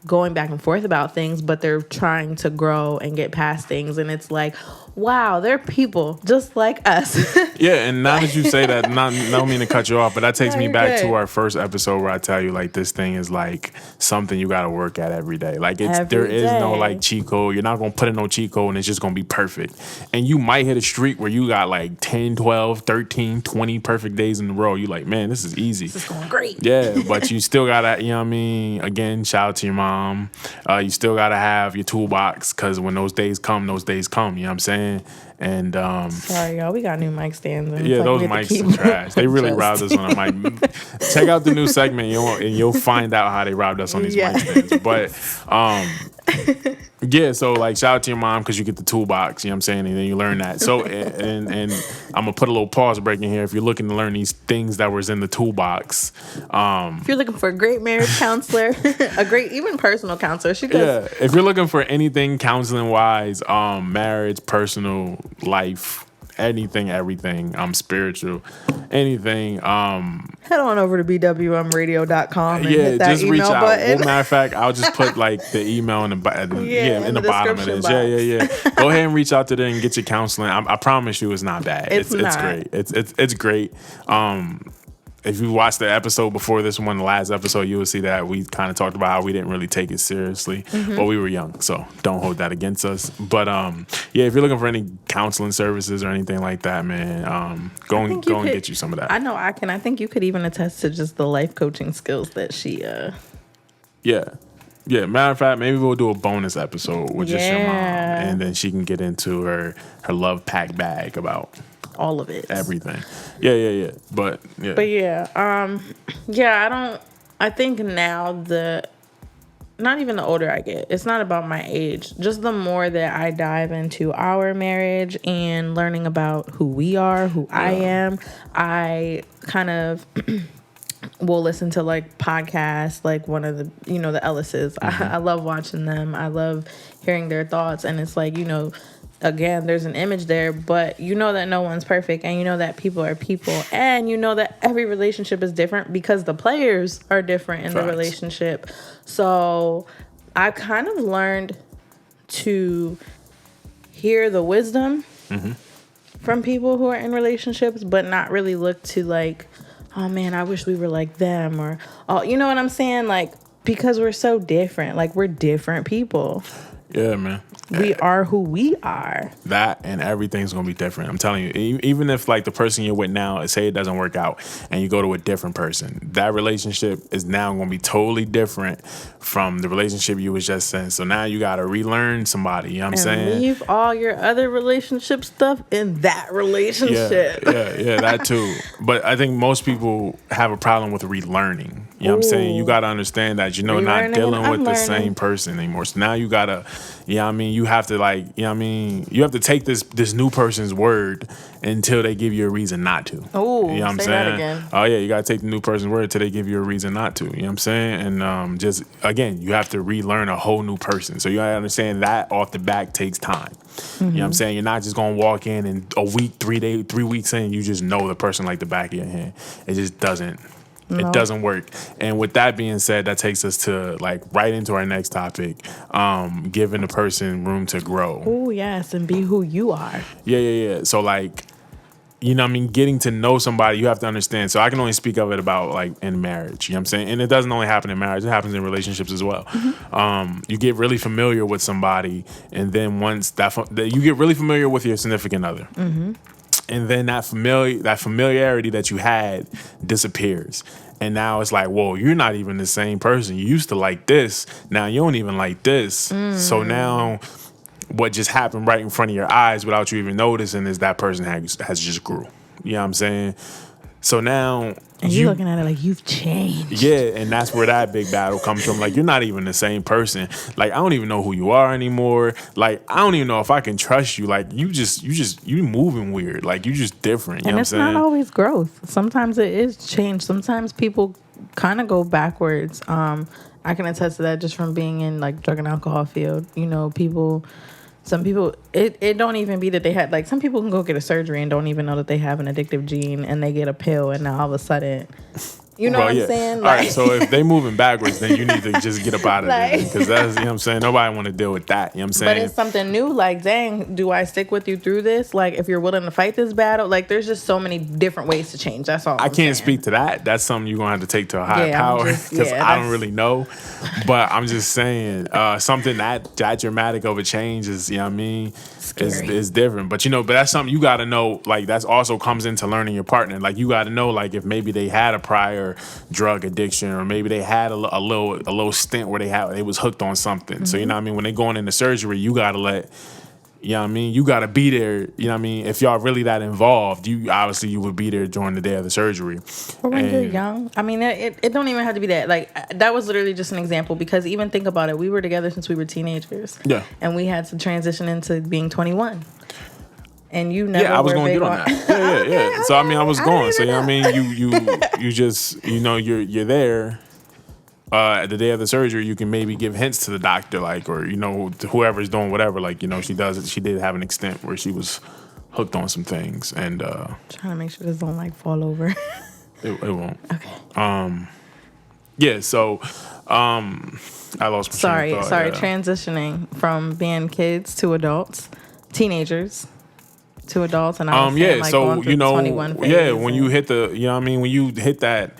going back and forth about things, but they're trying to grow and get past things, and it's like, wow, they're people just like us. Yeah, and now that you say that, don't mean to cut you off, but that takes me back good. to our first episode where I tell you like this thing is like something you got to work at every day. Like there is no like cheat code. You're not gonna put in no cheat code and it's just gonna be perfect. And you might hit a streak where you got like 10, 12, 13, 20 perfect days in a row. You like, man, this is easy. This is going great. Yeah, but you still gotta, you know what I mean? Again, shout out to your mom. You still gotta have your toolbox because when those days come, you know what I'm saying? And sorry, y'all, we got new mic stands. And yeah, those mics are trash. They really robbed us on a mic. Check out the new segment, and you'll find out how they robbed us on these mic stands. But yeah, so like shout out to your mom because you get the toolbox, you know what I'm saying, and then you learn that. So and I'm gonna put a little pause break in here. If you're looking to learn these things that was in the toolbox, if you're looking for a great marriage counselor, a great even personal counselor, she does. Yeah, if you're looking for anything counseling wise, marriage, personal life, anything, everything, spiritual, anything, head on over to bwmradio.com and hit that just reach email out. button. Well, matter of fact, I'll just put like the email in the in the bottom of this. description Yeah. Go ahead and reach out to them and get your counseling. I promise you, it's not bad. It's not. great. It's great. if you watched the episode before this one, the last episode, you will see that we kind of talked about how we didn't really take it seriously. But we were young, so don't hold that against us. But yeah, if you're looking for any counseling services or anything like that, man, go and get you some of that. I know I can. I think you could even attest to just the life coaching skills that she. Yeah, matter of fact, maybe we'll do a bonus episode with just your mom, and then she can get into her love pack bag about all of it, everything. Yeah. But I think now not even the older I get, it's not about my age. Just the more that I dive into our marriage and learning about who we are, who I am, I kind of will listen to like podcasts, like one of the, the Ellises. I love watching them. I love hearing their thoughts. And it's like, again, there's an image there, but that no one's perfect, and that people are people, and that every relationship is different because the players are different in the relationship. So I kind of learned to hear the wisdom from people who are in relationships, but not really look to like, oh man, I wish we were like them, or, oh, you know what I'm saying? Like, because we're so different, like we're different people. Yeah, man. We are who we are. That and everything's going to be different. I'm telling you, even if like the person you're with now, say it doesn't work out and you go to a different person, that relationship is now going to be totally different from the relationship you was just in. So now you got to relearn somebody, you know what I'm saying? Leave all your other relationship stuff in that relationship. Yeah, that too. But I think most people have a problem with relearning. You know what I'm saying? You got to understand that, not dealing with the same person anymore. So now you got to, you have to you have to take this new person's word until they give you a reason not to. Oh, you know what I'm saying? That again. Oh yeah, you got to take the new person's word until they give you a reason not to. You know what I'm saying? And just, again, you have to relearn a whole new person. So you got to understand that off the back takes time. You know what I'm saying? You're not just going to walk in and a week, 3 weeks in, you just know the person like the back of your hand. It just doesn't. No. It doesn't work. And with that being said, that takes us to like right into our next topic, giving the person room to grow. Oh, yes, and be who you are. Yeah. So like, getting to know somebody, you have to understand. So I can only speak of it about like in marriage, you know what I'm saying? And it doesn't only happen in marriage, it happens in relationships as well. You get really familiar with somebody, and then once you get really familiar with your significant other. And then that familiarity that you had disappears. And now it's like, whoa, you're not even the same person. You used to like this. Now you don't even like this. So now what just happened right in front of your eyes without you even noticing is that person has just grew. You know what I'm saying? So now... And you're looking at it like you've changed. Yeah, and that's where that big battle comes from. Like, you're not even the same person. Like, I don't even know who you are anymore. Like, I don't even know if I can trust you. Like, you moving weird. Like, you just different. You know what I'm saying? And it's not always growth. Sometimes it is change. Sometimes people kind of go backwards. I can attest to that just from being in, like, drug and alcohol field. Some people, it don't even be that they had, like, some people can go get a surgery and don't even know that they have an addictive gene, and they get a pill, and now all of a sudden, what I'm saying? Like, all right, so if they moving backwards, then you need to just get up out of there, because that's, you know what I'm saying? Nobody want to deal with that, you know what I'm saying? But it's something new, like, dang, do I stick with you through this? Like, if you're willing to fight this battle, like, there's just so many different ways to change, that's all I can't speak to that. That's something you're going to have to take to a higher power, because I don't really know. But I'm just saying, something that dramatic of a change is, you know what I mean? Is different. But, but that's something you got to know, like, that's also comes into learning your partner. Like, you got to know, like, if maybe they had a prior drug addiction, or maybe they had a little stint where they was hooked on something. So, you know what I mean? When they going into surgery, you got to let... You know what I mean? You got to be there. You know what I mean? If y'all really that involved, you would be there during the day of the surgery. Or when you're young. I mean, it don't even have to be that. Like, that was literally just an example, because even think about it. We were together since we were teenagers. Yeah. And we had to transition into being 21. And you never I was going to get on that. Yeah. Okay, so, I mean, I was going. So, you know what I mean? You just, you're there. At the day of the surgery, you can maybe give hints to the doctor, like, or whoever's doing whatever, like, she does it. She did have an extent where she was hooked on some things, and trying to make sure this don't like fall over. it won't. Okay. Yeah. So, I lost my Sorry. thought. Transitioning from being kids to adults, teenagers. two adults, and I was saying, like, so going through you know, 21 phase. yeah, when you hit the, you know what I mean, when you hit that,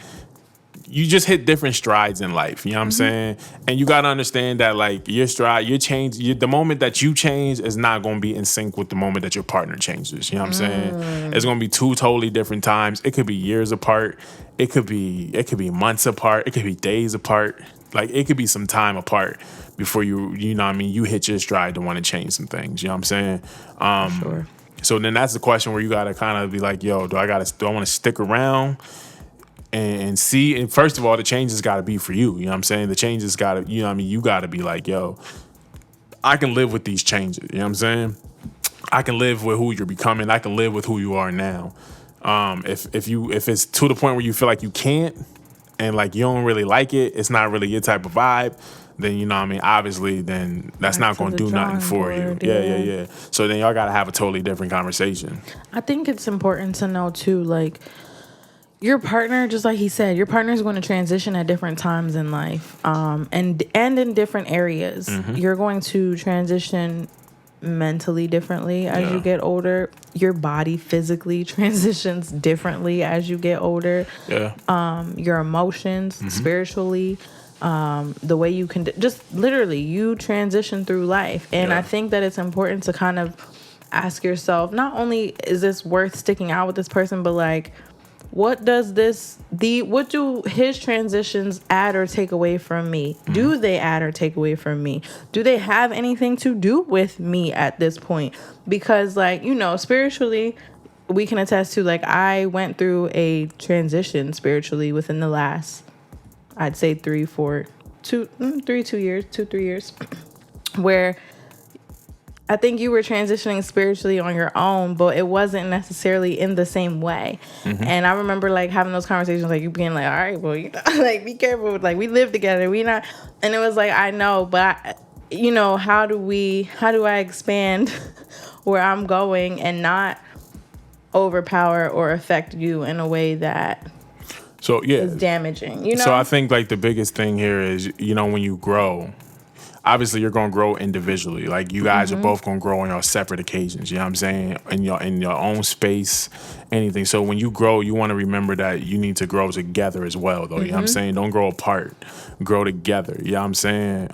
you just hit different strides in life. You know what I'm saying? And you got to understand that, like, your stride, your change, the moment that you change is not going to be in sync with the moment that your partner changes. You know what I'm saying? It's going to be two totally different times. It could be years apart. It could be months apart. It could be days apart. Like, it could be some time apart before you know what I mean, you hit your stride to want to change some things. You know what I'm saying? Sure. So then that's the question where you got to kind of be like, yo, do I want to stick around and see? And first of all, the changes got to be for you. You know what I'm saying? The changes got to, you know what I mean? You got to be like, yo, I can live with these changes. You know what I'm saying? I can live with who you're becoming. I can live with who you are now. If it's to the point where you feel like you can't and like you don't really like it, it's not really your type of vibe, then, you know what I mean, obviously, then that's not going to do nothing for you. Yeah. So then y'all got to have a totally different conversation. I think it's important to know, too, like, your partner, just like he said, your partner is going to transition at different times in life, and in different areas. You're going to transition mentally differently as you get older. Your body physically transitions differently as you get older. Your emotions, spiritually, the way you can just literally you transition through life. And I think that it's important to kind of ask yourself, not only is this worth sticking out with this person, but like, what do his transitions add or take away from me? Do they add or take away from me? Do they have anything to do with me at this point? Because, like, you know, spiritually, we can attest to, like, I went through a transition spiritually within the last, I'd say 3 years, where I think you were transitioning spiritually on your own, but it wasn't necessarily in the same way. And I remember, like, having those conversations, like, you being like, all right, well, you know, like, be careful. Like, we live together. We not. And it was like, I know, but, you know, how do I expand where I'm going and not overpower or affect you in a way that is damaging, you know? So I think, like, the biggest thing here is, you know, when you grow, obviously you're going to grow individually. Like, you guys are both going to grow on your separate occasions. You know what I'm saying? In your own space, anything. So when you grow, you want to remember that you need to grow together as well, though. You know what I'm saying? Don't grow apart. Grow together. You know what I'm saying?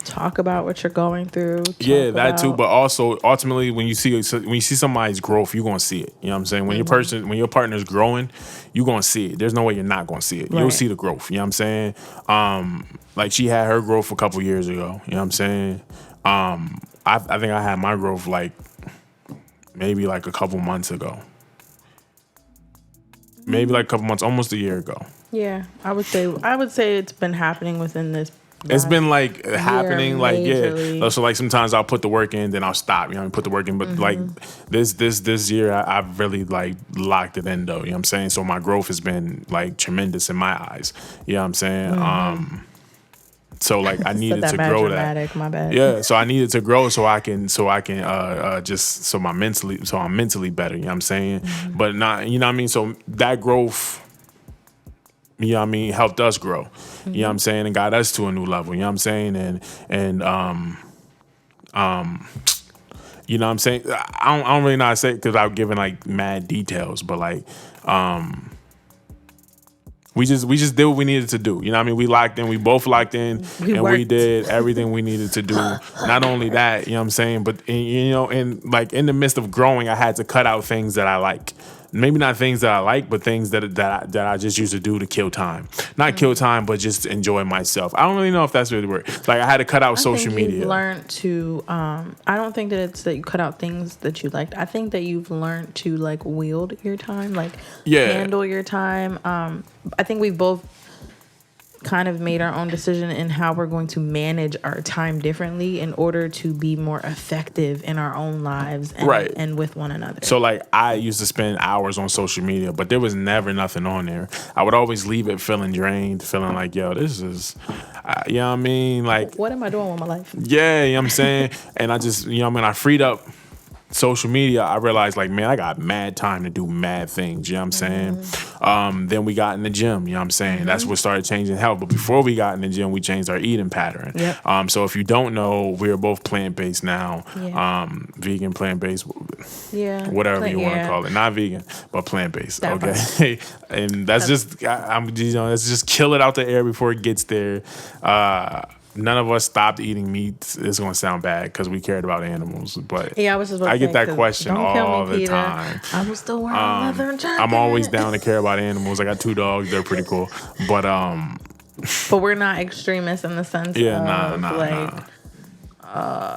Talk about what you're going through. That too. But also, ultimately, when you see somebody's growth, you're going to see it. You know what I'm saying? When your partner's growing, you're going to see it. There's no way you're not going to see it. Right. You'll see the growth. You know what I'm saying? Like, she had her growth a couple years ago. You know what I'm saying? I think I had my growth, like, maybe like a couple months ago. Maybe like a couple months, almost a year ago. Yeah, I would say it's been happening within this. It's been like happening, like majorly. So like sometimes I'll put the work in, then I'll stop. You know, put the work in, but like this year, I've really like locked it in, though. You know what I'm saying? So my growth has been like tremendous in my eyes. You know what I'm saying? So like I needed to grow that. My bad. Yeah, so I needed to grow so I can just so I'm mentally better. You know what I'm saying? But not, you know what I mean. So that growth, you know what I mean, helped us grow. You know what I'm saying, and got us to a new level. You know what I'm saying, and you know what I'm saying. I don't really know how to say it because I've given like mad details, but like we just did what we needed to do. You know what I mean? We locked in. We both locked in, we did everything we needed to do. Not only that, you know what I'm saying, but you know, and like in the midst of growing, I had to cut out things that I like. Maybe not things that I like, but things that I just used to do to kill time. Not kill time, but just enjoy myself. I don't really know if that's really word. Like, I had to cut out social media. You've learned to. I don't think that it's that you cut out things that you liked. I think that you've learned to like wield your time, like handle your time. I think we've both kind of made our own decision in how we're going to manage our time differently in order to be more effective in our own lives and with one another. So like I used to spend hours on social media, but there was never nothing on there. I would always leave it feeling drained, feeling like, yo, this is, you know what I mean? Like, what am I doing with my life? Yeah, you know what I'm saying? And I just, you know what I mean? I freed up social media, I realized like, man, I got mad time to do mad things. You know what I'm saying? Then we got in the gym. You know what I'm saying? That's what started changing health. But before we got in the gym, we changed our eating pattern. Yep. So if you don't know, we're both plant-based now. Yeah. Vegan, plant-based, Yeah. whatever you want to call it. Not vegan, but plant-based. That Okay. And that's just, let's just kill it out the air before it gets there. None of us stopped eating meat. It's going to sound bad because we cared about animals, but I was just about to get say, that question all the Peter. time. I will still wear a leather jacket. I'm always down to care about animals. I got 2 dogs; they're pretty cool. But we're not extremists in the sense of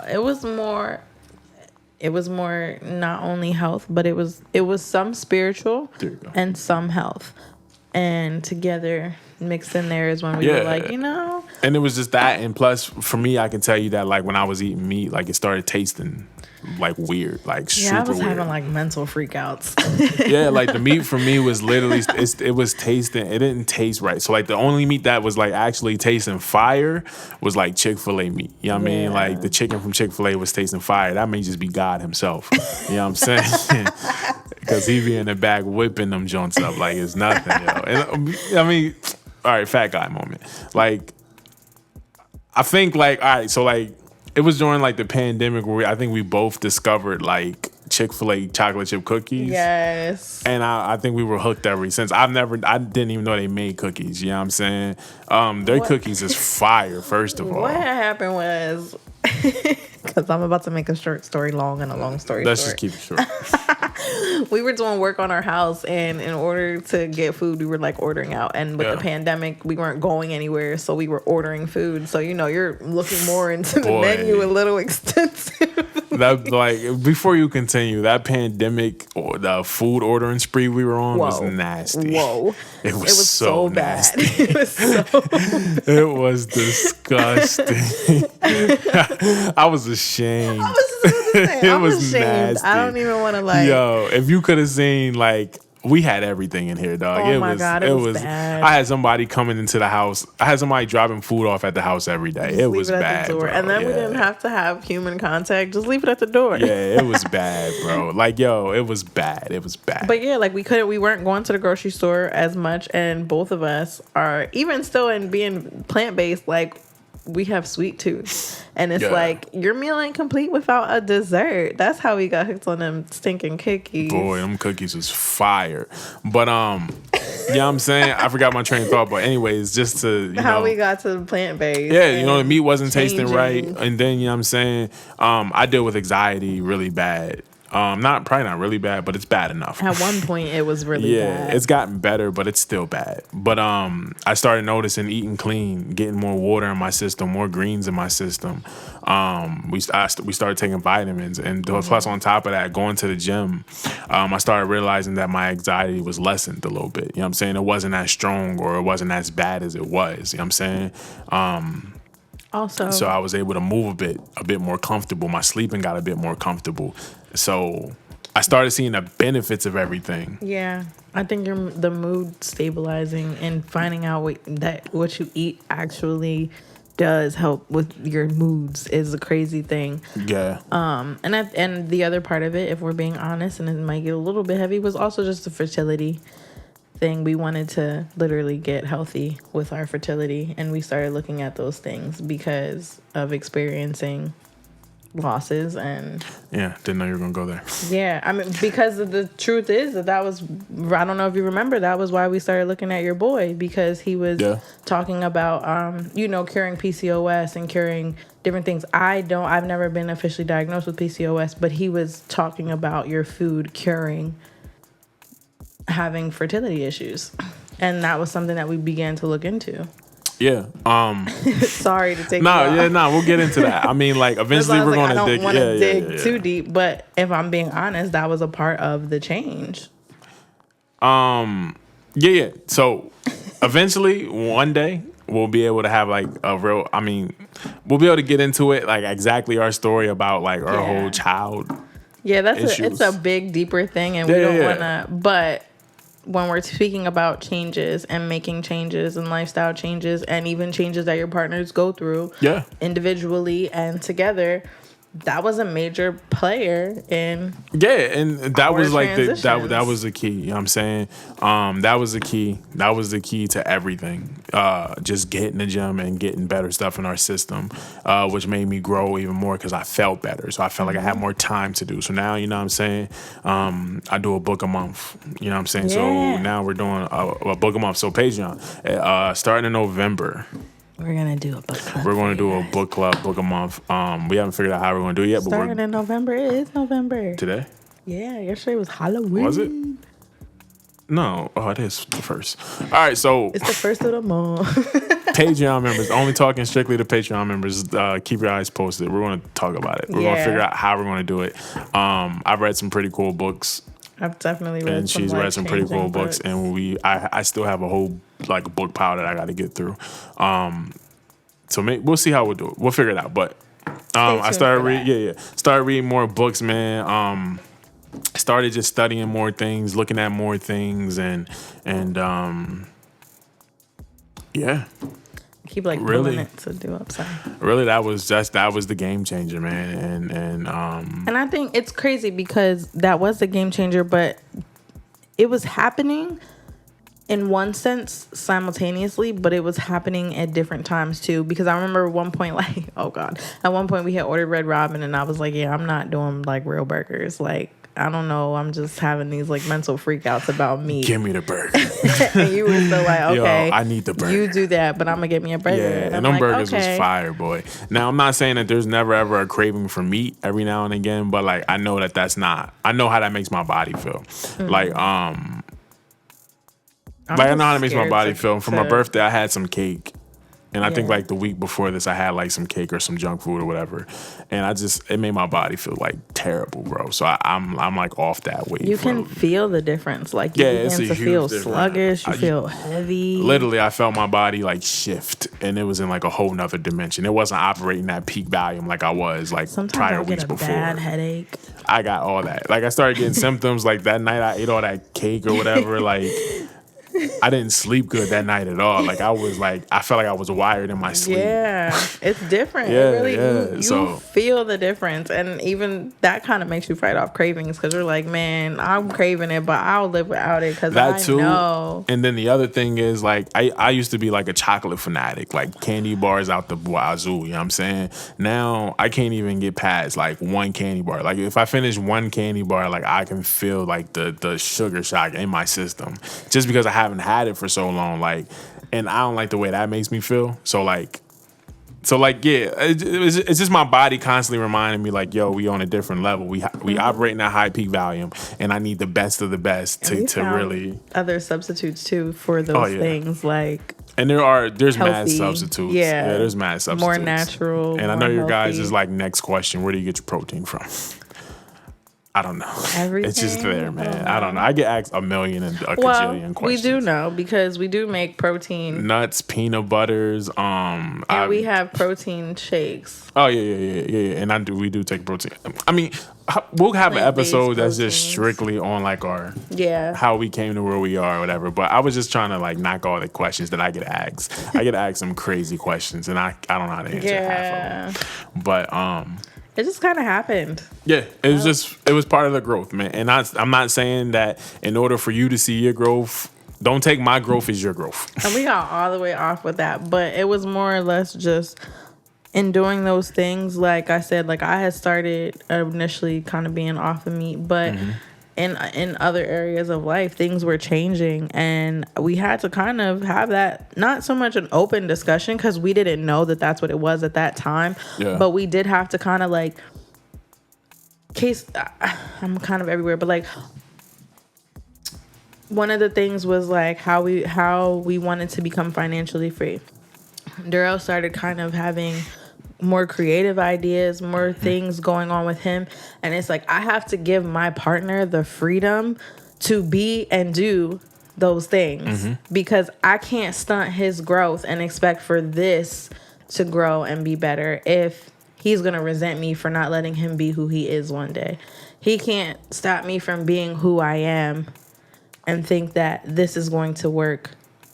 it was more. It was more not only health, but it was some spiritual and some health, and together mixed in there is when we were like, And it was just that, and plus for me, I can tell you that like when I was eating meat, like it started tasting like weird, like super weird. I was having like mental freakouts. Yeah, like the meat for me was literally it was tasting. It didn't taste right. So like the only meat that was like actually tasting fire was like Chick-fil-A meat. You know what I mean? Like the chicken from Chick-fil-A was tasting fire. That may just be God himself. You know what I'm saying? Because he be in the back whipping them joints up like it's nothing, yo. And, I mean, all right, fat guy moment. Like, I think like, all right, so like, it was during like the pandemic where I think we both discovered like Chick-fil-A chocolate chip cookies. Yes. And I think we were hooked ever since. I didn't even know they made cookies. You know what I'm saying? Their cookies is fire, first of all. What happened was, because I'm about to make a short story long and a long story Let's short. just keep it short. We were doing work on our house, and in order to get food, we were like ordering out. And with the pandemic, we weren't going anywhere, so we were ordering food. So you're looking more into the menu, a little extensive. That like before you continue, that pandemic or the food ordering spree we were on was nasty. Whoa! It was so nasty. Bad. It was so bad. It was disgusting. I was ashamed. I was so ashamed. It was nasty. I don't even want to like. Yo, if you could have seen like. We had everything in here, dog. Oh my God, it was bad. I had somebody coming into the house. I had somebody dropping food off at the house every day. It was bad, bro. And then we didn't have to have human contact. Just leave it at the door. Yeah, it was bad, bro. Like, yo, it was bad. It was bad. But yeah, like we weren't going to the grocery store as much, and both of us are even still in being plant-based, like we have sweet tooth. And it's like, your meal ain't complete without a dessert. That's how we got hooked on them stinking cookies. Boy, them cookies was fire. But, yeah, you know what I'm saying? I forgot my train of thought. But anyways, just to, how we got to plant-based. Yeah, the meat wasn't tasting right. And then, you know what I'm saying? I deal with anxiety really bad. Probably not really bad, but it's bad enough. At one point, it was really bad. It's gotten better, but it's still bad. But I started noticing eating clean, getting more water in my system, more greens in my system. We started taking vitamins, and plus on top of that, going to the gym, I started realizing that my anxiety was lessened a little bit. You know what I'm saying? It wasn't as strong or it wasn't as bad as it was. You know what I'm saying? Also, so I was able to move a bit more comfortable. My sleeping got a bit more comfortable. So I started seeing the benefits of everything. Yeah, I think the mood stabilizing and finding out what you eat actually does help with your moods is a crazy thing. Yeah. And the other part of it, if we're being honest, and it might get a little bit heavy, was also just the fertility thing. We wanted to literally get healthy with our fertility, and we started looking at those things because of experiencing losses. And didn't know you were gonna go there. Yeah, I mean, because the truth is that was, I don't know if you remember, that was why we started looking at your boy, because he was talking about curing PCOS and curing different things. I've never been officially diagnosed with PCOS, but he was talking about your food curing having fertility issues, and that was something that we began to look into. Yeah. Sorry to take. We'll get into that. I mean, like eventually we're going to dig. I don't want to dig too deep, but if I'm being honest, that was a part of the change. Yeah. So eventually, one day we'll be able to have like a real. I mean, we'll be able to get into it, like exactly our story about like our whole child. Yeah, it's a big, deeper thing, and we don't want to. But when we're speaking about changes and making changes and lifestyle changes and even changes that your partners go through individually and together, that was a major player in and that was like that transitions. was the key. You know what I'm saying? That was the key. That was the key to everything. Just getting the gym and getting better stuff in our system, which made me grow even more because I felt better. So I felt like I had more time to do. So now, you know what I'm saying? I do a book a month. You know what I'm saying? So Yeah. now we're doing a book a month. So Patreon, starting in November. We're gonna do a book club. We're going to do a book club, book a month. We haven't figured out how we're going to do it yet, but Starting in November. It is November. today. Yeah, yesterday was Halloween. Was it? No. Oh, it is the first. All right, so It's the first of the month. Patreon members, only talking strictly to Patreon members. Keep your eyes posted. We're going to talk about it. We're going to figure out how we're going to do it. I've read some pretty cool books. I've definitely read And some, she's read some pretty cool books, books. and I still have a whole like book pile that I got to get through. So we'll see how we'll do it. We'll figure it out. But I started reading, started reading more books, man. Started just studying more things, looking at more things, and yeah. Keep like Really? pulling it to do upside. Really, that was the game changer, man. And I think it's crazy because that was the game changer, but it was happening in one sense simultaneously, but it was happening at different times too. Because I remember at one point, like, oh God, at one point we had ordered Red Robin and I was like, yeah, I'm not doing like real burgers. Like, I don't know. I'm just having these like mental freakouts about meat. give me the burger. And you were still like, okay, Yo, I need the burger. You do that, but I'm gonna get me a burger. Yeah, and I'm them like, burgers okay. was fire, boy. Now, I'm not saying that there's never ever a craving for meat every now and again, but like I know that's not. I know how that makes my body feel. Like I know how that makes my body feel. For my birthday, I had some cake. And I think like the week before this, I had like some cake or some junk food or whatever, and it made my body feel like terrible, bro. So I'm like off that weight. You can feel the difference. Like you begin to feel sluggish. You feel heavy. Literally, I felt my body like shift, and it was in like a whole nother dimension. It wasn't operating at peak volume like I was like Sometimes prior I weeks get a before. bad headache. I got all that. Like I started getting symptoms like that night I ate all that cake or whatever. Like I didn't sleep good that night at all. Like I felt like I was wired in my sleep. Yeah, it's different. Yeah, it really, yeah. You So feel the difference, and even that kind of makes you fight off cravings because you're like, man, I'm craving it, but I'll live without it because I know. And then the other thing is like I used to be like a chocolate fanatic, like candy bars out the wazoo. You know what I'm saying? Now I can't even get past like one candy bar. Like if I finish one candy bar, like I can feel like the sugar shock in my system just because I haven't had it for so long. Like, and I don't like the way that makes me feel. So yeah, it's just my body constantly reminding me like, yo, we on a different level. We operate in a high peak volume, and I need the best of the best to really other substitutes too for those things like. And there's healthy. mad substitutes. Yeah, there's mad substitutes. More natural. And I know your guys healthy. is like next question. Where do you get your protein from? I don't know. Everything? It's just there, man. I don't know. I get asked a million and a kajillion questions. We do know because we do make protein nuts, peanut butters. And we have protein shakes. Oh yeah. And we do take protein. I mean, we'll have an episode that's just strictly on like our how we came to where we are or whatever. But I was just trying to like knock all the questions that I get asked. I get asked some crazy questions, and I don't know how to answer half of them. But it just kind of happened. Yeah, it was part of the growth, man. And I'm not saying that in order for you to see your growth, don't take my growth as your growth. And we got all the way off with that, but it was more or less just in doing those things. Like I said, like I had started initially kind of being off of meat, but in other areas of life, things were changing, and we had to kind of have that, not so much an open discussion because we didn't know that that's what it was at that time, but we did have to kind of like, I'm kind of everywhere, but like one of the things was like how we wanted to become financially free. Darrell started kind of having more creative ideas, more things going on with him. And it's like, I have to give my partner the freedom to be and do those things because I can't stunt his growth and expect for this to grow and be better if he's going to resent me for not letting him be who he is one day. He can't stop me from being who I am and think that this is going to work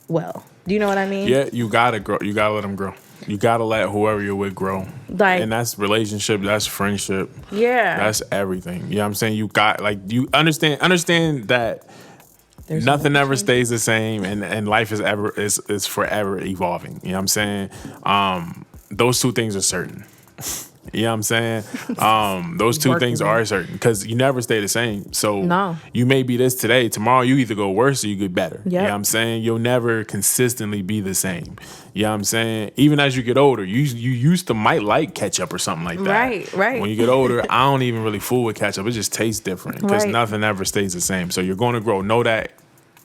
well. Do you know what I mean? Yeah, you gotta grow. You gotta let him grow. You gotta let whoever you're with grow. Like, and that's relationship, that's friendship. Yeah. That's everything. You know what I'm saying? You got like you understand that There's nothing no ever change. stays the same and life is forever evolving. You know what I'm saying? Those two things are certain. You know what I'm saying? Those two things are certain because you never stay the same. So No. you may be this today. Tomorrow you either go worse or you get better. You know Yep. what I'm saying? You'll never consistently be the same. You know what I'm saying? Even as you get older, you used to might like ketchup or something like that. Right. When you get older, I don't even really fool with ketchup. It just tastes different because Right. nothing ever stays the same. So you're going to grow. Know that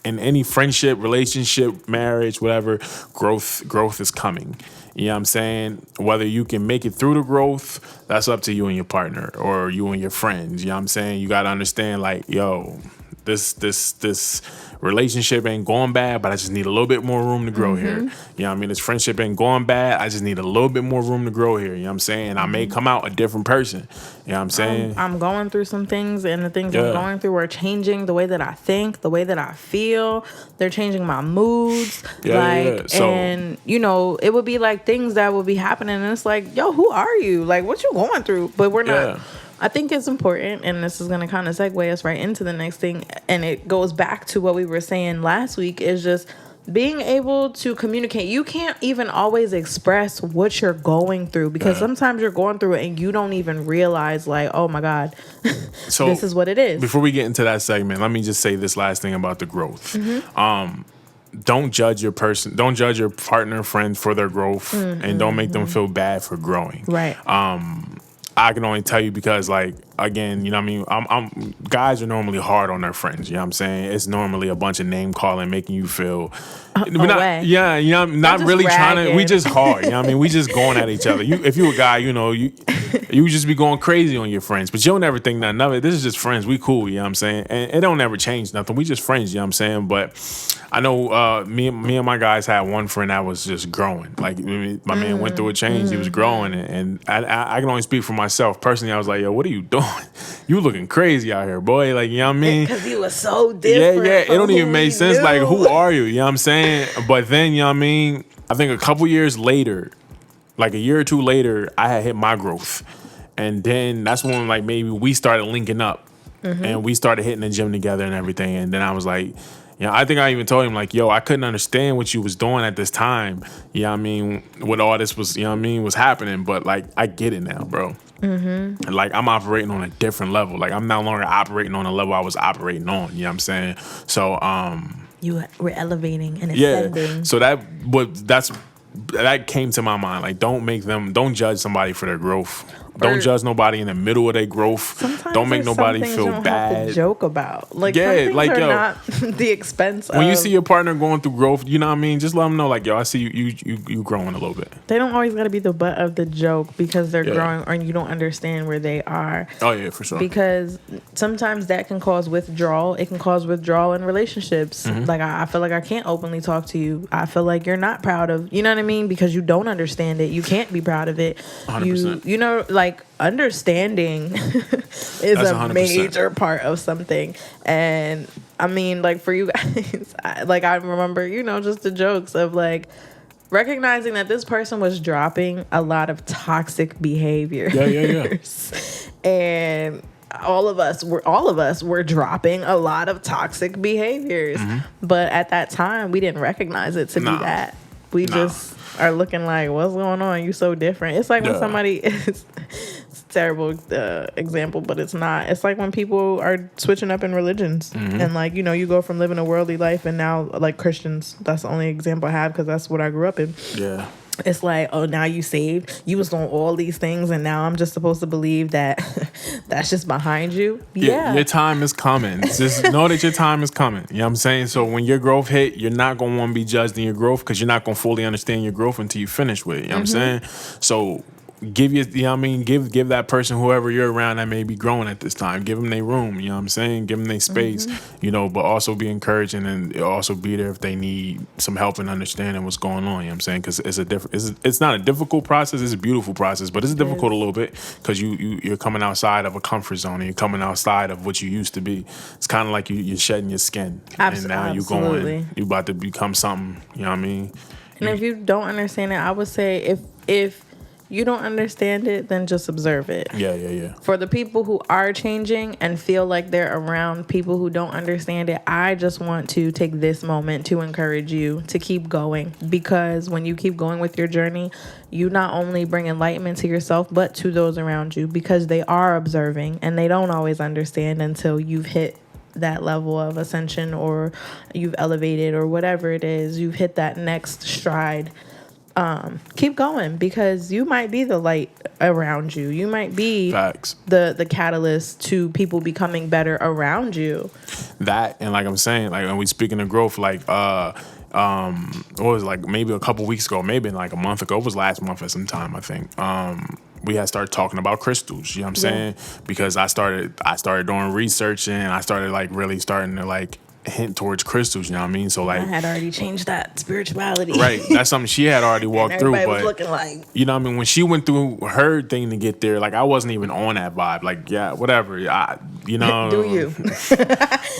in any friendship, relationship, marriage, whatever, growth is coming. You know what I'm saying? Whether you can make it through the growth, that's up to you and your partner or you and your friends. You know what I'm saying? You got to understand, like, yo, this relationship ain't going bad, but I just need a little bit more room to grow here. You know what I mean? This friendship ain't going bad. I just need a little bit more room to grow here. You know what I'm saying? I may come out a different person. You know what I'm saying? I'm going through some things, and the things Yeah. I'm going through are changing the way that I think, the way that I feel. They're changing my moods. Yeah. So, and it would be like things that would be happening, and it's like, yo, who are you? Like, what you going through? But we're not. Yeah. I think it's important, and this is going to kind of segue us right into the next thing, and it goes back to what we were saying last week, is just being able to communicate. You can't even always express what you're going through because sometimes you're going through it and you don't even realize, like, oh my God, so this is what it is. Before we get into that segment, let me just say this last thing about the growth. Don't judge your partner, friend for their growth, and don't make them feel bad for growing. Right. I can only tell you because, like, again, you know what I mean? I'm guys are normally hard on their friends. You know what I'm saying? It's normally a bunch of name calling, making you feel away. Not just really trying to. We ragging. just hard. You know what I mean? We just going at each other. If you a guy, you just be going crazy on your friends, but you don't ever think nothing of it. This is just friends. We cool. You know what I'm saying? And it don't ever change nothing. We just friends. You know what I'm saying? But I know me and my guys had one friend that was just growing. Like, my man went through a change. He was growing, and I can only speak for myself. Personally, I was like, yo, what are you doing? You looking crazy out here, boy. Like, you know what I mean? Because he was so different. Yeah. It don't even make sense. Knew. Like, who are you? You know what I'm saying? But then, you know what I mean? I think a couple years later, like a year or two later, I had hit my growth. And then that's when, like, maybe we started linking up. And we started hitting the gym together and everything. And then I was like, I think I even told him, like, yo, I couldn't understand what you was doing at this time. You know what I mean? What all this was, was happening. But, like, I get it now, bro. And, like, I'm operating on a different level. Like, I'm no longer operating on a level I was operating on. You know what I'm saying? So, You were elevating and ascending. so that came to my mind. Like, don't judge somebody for their growth. Don't judge nobody in the middle of their growth. Sometimes Don't make there's nobody some things feel you don't bad. have to joke about. Like, Yeah, some things like, are yo, not the expense When of. you see your partner going through growth, you know what I mean? Just let them know, like, yo, I see you growing a little bit. They don't always got to be the butt of the joke because they're Yeah. growing or you don't understand where they are. Oh, yeah, for sure. Because sometimes that can cause withdrawal. It can cause withdrawal in relationships. Like, I feel like I can't openly talk to you. I feel like you're not proud of, you know what I mean? Because you don't understand it. You can't be proud of it. 100%. Like, understanding is That's a 100%. major part of something. And I mean, like, for you guys, I remember, just the jokes of, like, recognizing that this person was dropping a lot of toxic behavior. Yeah. And all of us were dropping a lot of toxic behaviors. But at that time, we didn't recognize it to be that. We just are looking like, what's going on? You so different. It's like when somebody is... It's a terrible example, but it's not. It's like when people are switching up in religions. And, like, you go from living a worldly life and now, like, Christians. That's the only example I have because that's what I grew up in. Yeah. It's like, oh, now you saved. You was doing all these things, and now I'm just supposed to believe that that's just behind you. Yeah. Your time is coming. Just know that your time is coming. You know what I'm saying? So when your growth hit, you're not going to want to be judged in your growth because you're not going to fully understand your growth until you finish with it. You know what I'm saying? So give give that person, whoever you're around that may be growing at this time, give them their room, you know what I'm saying? Give them their space, but also be encouraging and also be there if they need some help in understanding what's going on, you know what I'm saying? Because it's not a difficult process, it's a beautiful process, but it's difficult a little bit because you're coming outside of a comfort zone and you're coming outside of what you used to be. It's kind of like you're shedding your skin. And now you about to become something, you know what I mean? And if you don't understand it, I would say if you don't understand it, then just observe it. Yeah. For the people who are changing and feel like they're around people who don't understand it, I just want to take this moment to encourage you to keep going, because when you keep going with your journey, you not only bring enlightenment to yourself, but to those around you, because they are observing and they don't always understand until you've hit that level of ascension, or you've elevated, or whatever it is, you've hit that next stride. Keep going, because you might be the light around you. You might be Facts. the catalyst to people becoming better around you. That, and like I'm saying, like when we speaking of growth, like what was it, like maybe a couple weeks ago, maybe like a month ago, it was last month at some time, I think. We had started talking about crystals, you know what I'm saying? Because I started doing research, and I started like really starting to like hint towards crystals, you know what I mean? So like I had already changed that spirituality. right, that's something she had already walked through, everybody but was looking like, you know what I mean, when she went through her thing to get there, like I wasn't even on that vibe. Like, yeah, whatever. You know, do you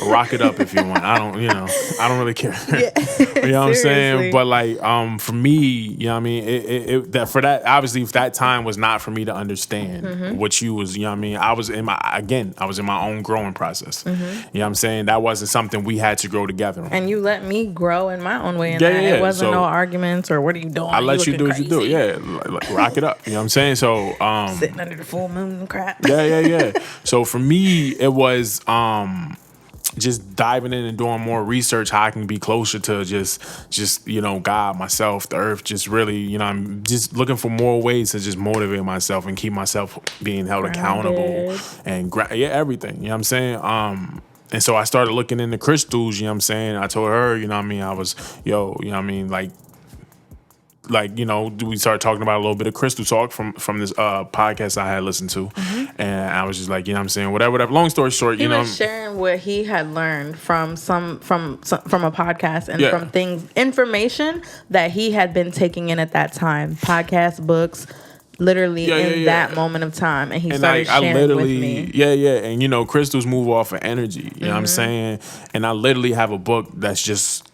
rock it up if you want. I don't really care. You know what I'm saying? But like for me, you know what I mean, it that for that, obviously if that time was not for me to understand what you was, you know what I mean, I was in my own growing process. You know what I'm saying? That wasn't something we had to grow together on. And you let me grow in my own way. Yeah. It wasn't So, no arguments or what are you doing? I let you do what you do. Yeah, like, rock it up. You know what I'm saying? So sitting under the full moon and crap. Yeah. So for me, it was just diving in and doing more research, how I can be closer to just God, myself, the earth. Just really, I'm just looking for more ways to just motivate myself and keep myself being held accountable and everything. You know what I'm saying? And so I started looking into crystals, you know what I'm saying? I told her, you know what I mean, I was, you know what I mean, like, we started talking about a little bit of crystal talk from this podcast I had listened to. And I was just like, you know what I'm saying, whatever. Long story short, he was sharing what he had learned from a podcast and from information that he had been taking in at that time. Podcasts, books, literally in that moment of time, and he started sharing with me. And crystals move off of energy. You know what I'm saying? And I literally have a book that's just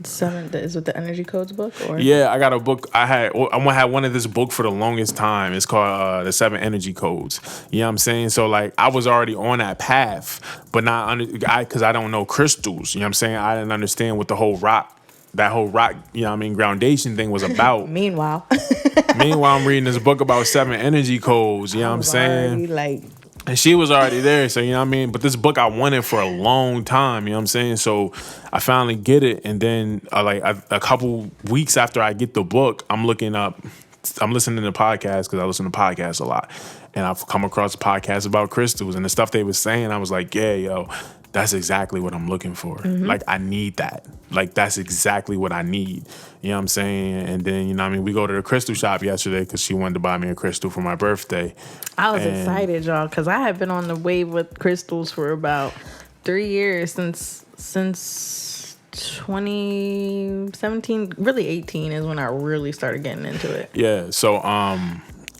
Seven is with the energy codes book, or I got a book. I had one of this book for the longest time. It's called the 7 Energy Codes. You know what I'm saying? So like I was already on that path, but not because I don't know crystals. You know what I'm saying? I didn't understand what that whole rock, you know what I mean, groundation thing was about. Meanwhile, I'm reading this book about 7 energy codes. You know what I'm saying? And she was already there, so you know what I mean? But this book I wanted for a long time, you know what I'm saying? So I finally get it, and then a couple weeks after I get the book, I'm listening to podcasts, because I listen to podcasts a lot. And I've come across a podcast about crystals, and the stuff they were saying, I was like, yeah, yo, that's exactly what I'm looking for. Like, I need that. Like, that's exactly what I need. You know what I'm saying? And then, you know what I mean? We go to the crystal shop yesterday because she wanted to buy me a crystal for my birthday. I was excited, y'all, because I have been on the wave with crystals for about 3 years, since 2017, really 18 is when I really started getting into it. Yeah, so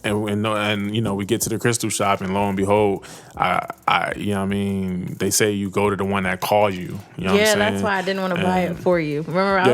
and we get to the crystal shop, and lo and behold, I you know what I mean, they say you go to the one that calls you. You know what I'm saying? That's why I didn't want to buy it for you. Remember, I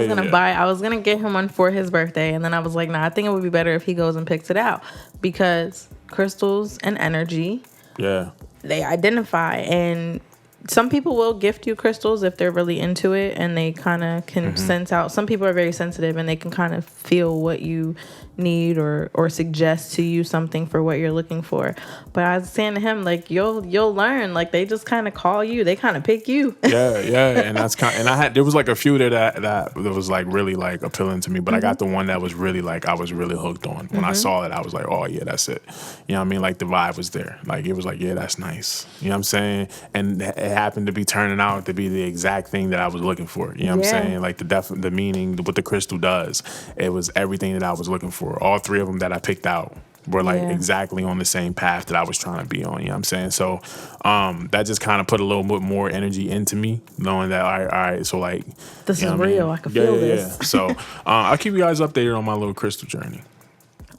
was gonna get him one for his birthday, and then I was like, nah, I think it would be better if he goes and picks it out, because crystals and energy, they identify. And some people will gift you crystals if they're really into it, and they kind of can sense out. Some people are very sensitive, and they can kind of feel what you need or suggest to you something for what you're looking for. But I was saying to him, like, you'll learn. Like, they just kind of call you. They kind of pick you. And that's there was like a few that was like really like appealing to me, but I got the one that was really like I was really hooked on. When I saw it, I was like, oh yeah, that's it. You know what I mean? Like, the vibe was there. Like, it was like, yeah, that's nice. You know what I'm saying? And it happened to be turning out to be the exact thing that I was looking for. You know what I'm saying? Like, the meaning, what the crystal does, it was everything that I was looking for. All 3 of them that I picked out were like exactly on the same path that I was trying to be on. You know what I'm saying? So that just kind of put a little bit more energy into me, knowing that all right, so like this is real. I can feel this. So I'll keep you guys updated on my little crystal journey.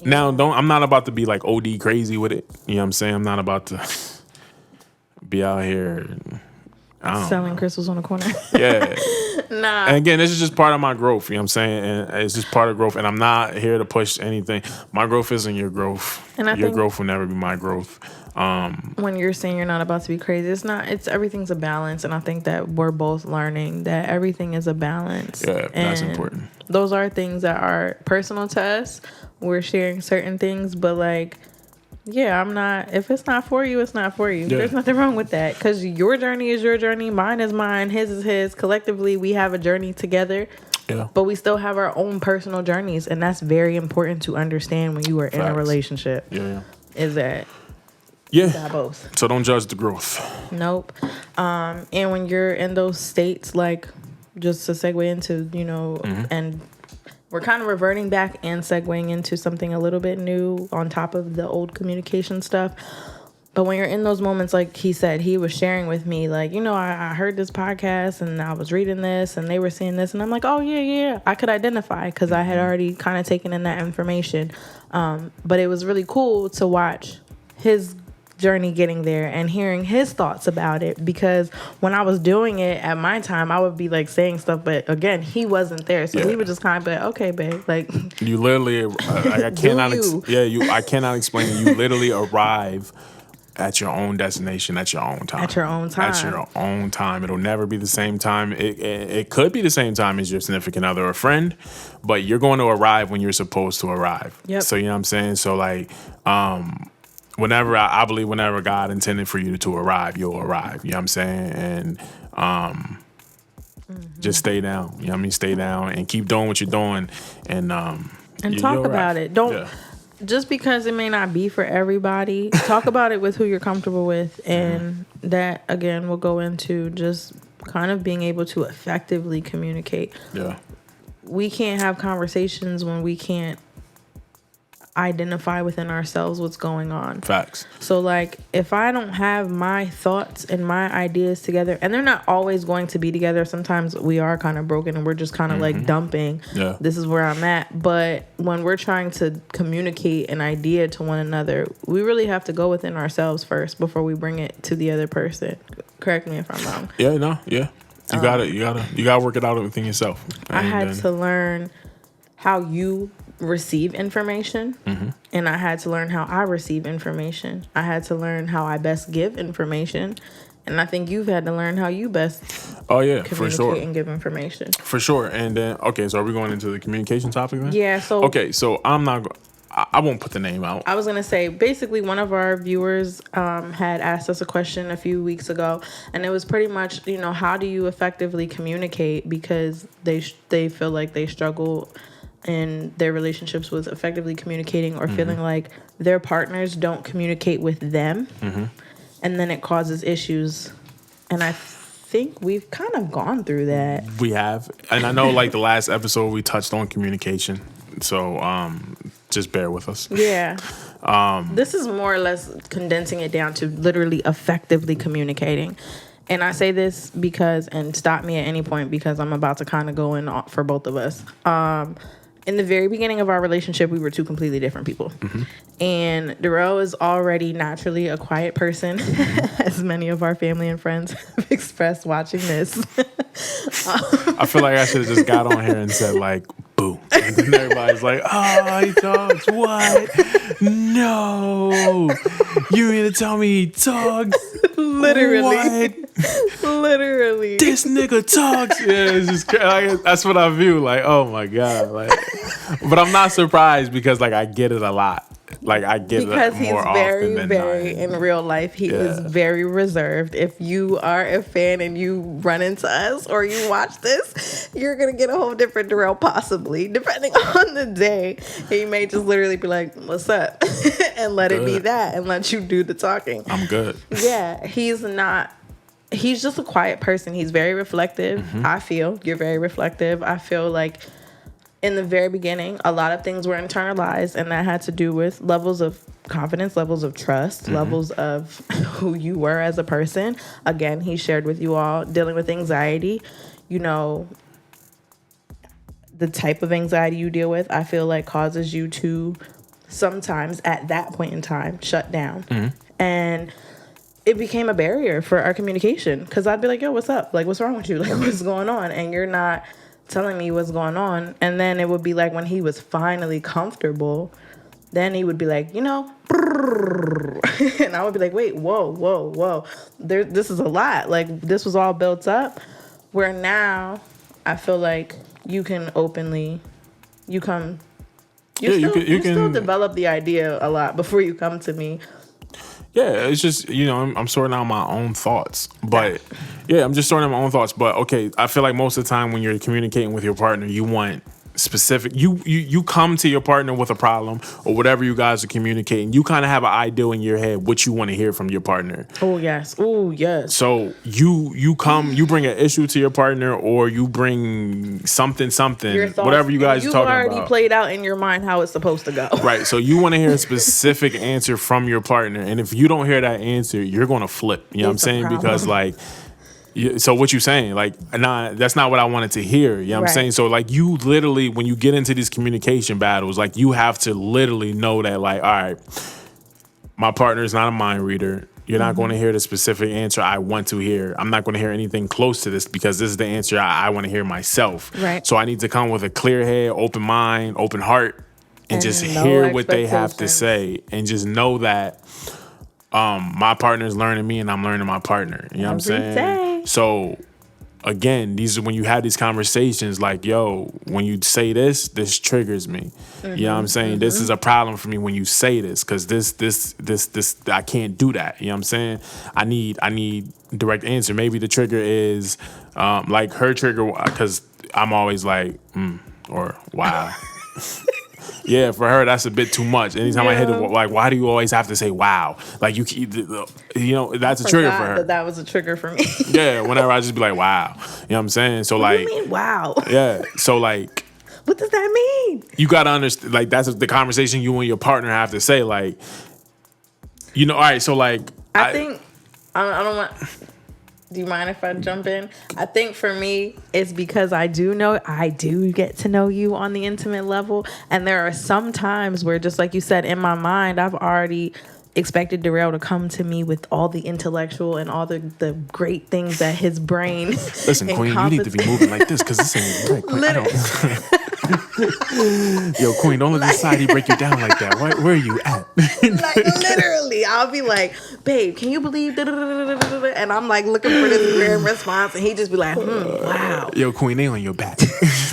Now, I'm not about to be like OD crazy with it. You know what I'm saying? I'm not about to be out here. Selling crystals on the corner. Yeah. Nah. And again, this is just part of my growth. You know what I'm saying? And it's just part of growth. And I'm not here to push anything. My growth isn't your growth. And I your think growth will never be my growth. When you're saying you're not about to be crazy, it's not. It's everything's a balance, and I think that we're both learning that everything is a balance. Yeah, that's important. Those are things that are personal to us. We're sharing certain things, but like, yeah, I'm not. If it's not for you, it's not for you. Yeah. There's nothing wrong with that, because your journey is your journey, mine is mine, his is his. Collectively, we have a journey together. Yeah. But we still have our own personal journeys, and that's very important to understand when you are in a relationship. Yeah. Is that. Yeah. Got both. So don't judge the growth. Nope. And when you're in those states, like, just to segue into, and we're kind of reverting back and segueing into something a little bit new on top of the old communication stuff. But when you're in those moments, like he said, he was sharing with me, like, I heard this podcast and I was reading this and they were saying this. And I'm like, oh, yeah. I could identify because I had already kind of taken in that information. But it was really cool to watch his journey getting there and hearing his thoughts about it, because when I was doing it at my time, I would be like saying stuff, but again, he wasn't there, so he would just kind of be like, okay, babe, like, you literally I cannot I cannot explain it. You literally arrive at your own destination at your own time. At your own time. At your own time. It'll never be the same time. It could be the same time as your significant other or friend, but you're going to arrive when you're supposed to arrive. Yep. So you know what I'm saying? So like whenever I believe whenever God intended for you to arrive, you'll arrive. You know what I'm saying? And just stay down. You know what I mean? Stay down and keep doing what you're doing, and talk about it. Don't just because it may not be for everybody. Talk about it with who you're comfortable with, and that again will go into just kind of being able to effectively communicate. Yeah, we can't have conversations when we can't identify within ourselves what's going on. Facts. So like, if I don't have my thoughts and my ideas together, and they're not always going to be together, sometimes we are kind of broken and we're just kind of like dumping, this is where I'm at. But when we're trying to communicate an idea to one another, we really have to go within ourselves first before we bring it to the other person. Correct me if I'm wrong. You gotta work it out within yourself. I had to learn how you receive information, and I had to learn how I receive information. I had to learn how I best give information, and I think you've had to learn how you best communicate for sure and give information. For sure. And then so are we going into the communication topic then? Yeah. So so I won't put the name out. I was gonna say, basically, one of our viewers had asked us a question a few weeks ago, and it was pretty much, how do you effectively communicate, because they feel like they struggle in their relationships with effectively communicating, or feeling like their partners don't communicate with them, and then it causes issues. And I think we've kind of gone through that. We have, and I know like the last episode we touched on communication, so just bear with us. Yeah. This is more or less condensing it down to literally effectively communicating. And I say this because, and stop me at any point, because I'm about to kind of go in for both of us. In the very beginning of our relationship, we were two completely different people. And Darrell is already naturally a quiet person, as many of our family and friends have expressed watching this. I feel like I should have just got on here and said like, boo. And then everybody's like, oh, he talks. What? No. You mean to tell me he talks? Literally. What? Literally. This nigga talks. Yeah, it's just like, that's what I view. Like, oh my God. Like, but I'm not surprised because like I get it a lot. Like I get because it more often than very in real life he is very reserved. If you are a fan and you run into us or you watch this, you're gonna get a whole different Darrell, possibly, depending on the day. He may just literally be like, what's up? And let it be that, and let you do the talking. I'm good. Yeah, he's just a quiet person. He's very reflective. I feel you're very reflective. I feel like in the very beginning, a lot of things were internalized, and that had to do with levels of confidence, levels of trust, levels of who you were as a person. Again, he shared with you all dealing with anxiety. The type of anxiety you deal with, I feel like causes you to sometimes at that point in time shut down. And it became a barrier for our communication because I'd be like, yo, what's up? Like, what's wrong with you? Like, what's going on? And you're not telling me what's going on. And then it would be like when he was finally comfortable, then he would be like, and I would be like, wait, whoa. This is a lot. Like, this was all built up. Where now I feel like you can openly, you still develop the idea a lot before you come to me. Yeah, it's just, I'm sorting out my own thoughts. But, I'm just sorting out my own thoughts. But, okay, I feel like most of the time when you're communicating with your partner, you want specific... You come to your partner with a problem or whatever you guys are communicating. You kind of have an idea in your head what you want to hear from your partner. Oh, yes. So you bring an issue to your partner or you bring something, whatever you guys are talking about. You've already played out in your mind how it's supposed to go. Right. So you want to hear a specific answer from your partner. And if you don't hear that answer, you're going to flip. You know what I'm saying? Because so what you saying? Like, nah, that's not what I wanted to hear. You know what I'm saying? So like you literally, when you get into these communication battles, like you have to literally know that like, all right, my partner is not a mind reader. You're not going to hear the specific answer I want to hear. I'm not going to hear anything close to this because this is the answer I want to hear myself. Right. So I need to come with a clear head, open mind, open heart, and just hear what they have to say and just know that my partner's learning me and I'm learning my partner. You know what I'm saying? So again, these are when you have these conversations like, yo, when you say this triggers me. You know what I'm saying? This is a problem for me when you say this because this I can't do that. You know what I'm saying? I need direct answer. Maybe the trigger is like her trigger because I'm always like, or wow. Yeah, for her, that's a bit too much. Anytime I hit it, like, why do you always have to say wow? Like, that's a trigger for her. That was a trigger for me. Yeah, whenever I just be like, wow. You know what I'm saying? So, what do you mean, wow? Yeah, so, like... What does that mean? You got to understand, like, that's the conversation you and your partner have to say, like, all right, so, like... I think... I don't want... Do you mind if I jump in? I think for me, it's because I do get to know you on the intimate level. And there are some times where, just like you said, in my mind, I've already expected Darrell to come to me with all the intellectual and all the great things that his brain... Listen, Queen, you need to be moving like this because this ain't right, Queen. Yo, Queen, don't let this society break you down like that. Where are you at? Like, literally, I'll be like, babe, can you believe... And I'm like looking for this weird response, and he just be like, wow. Yo, Queen, they on your back.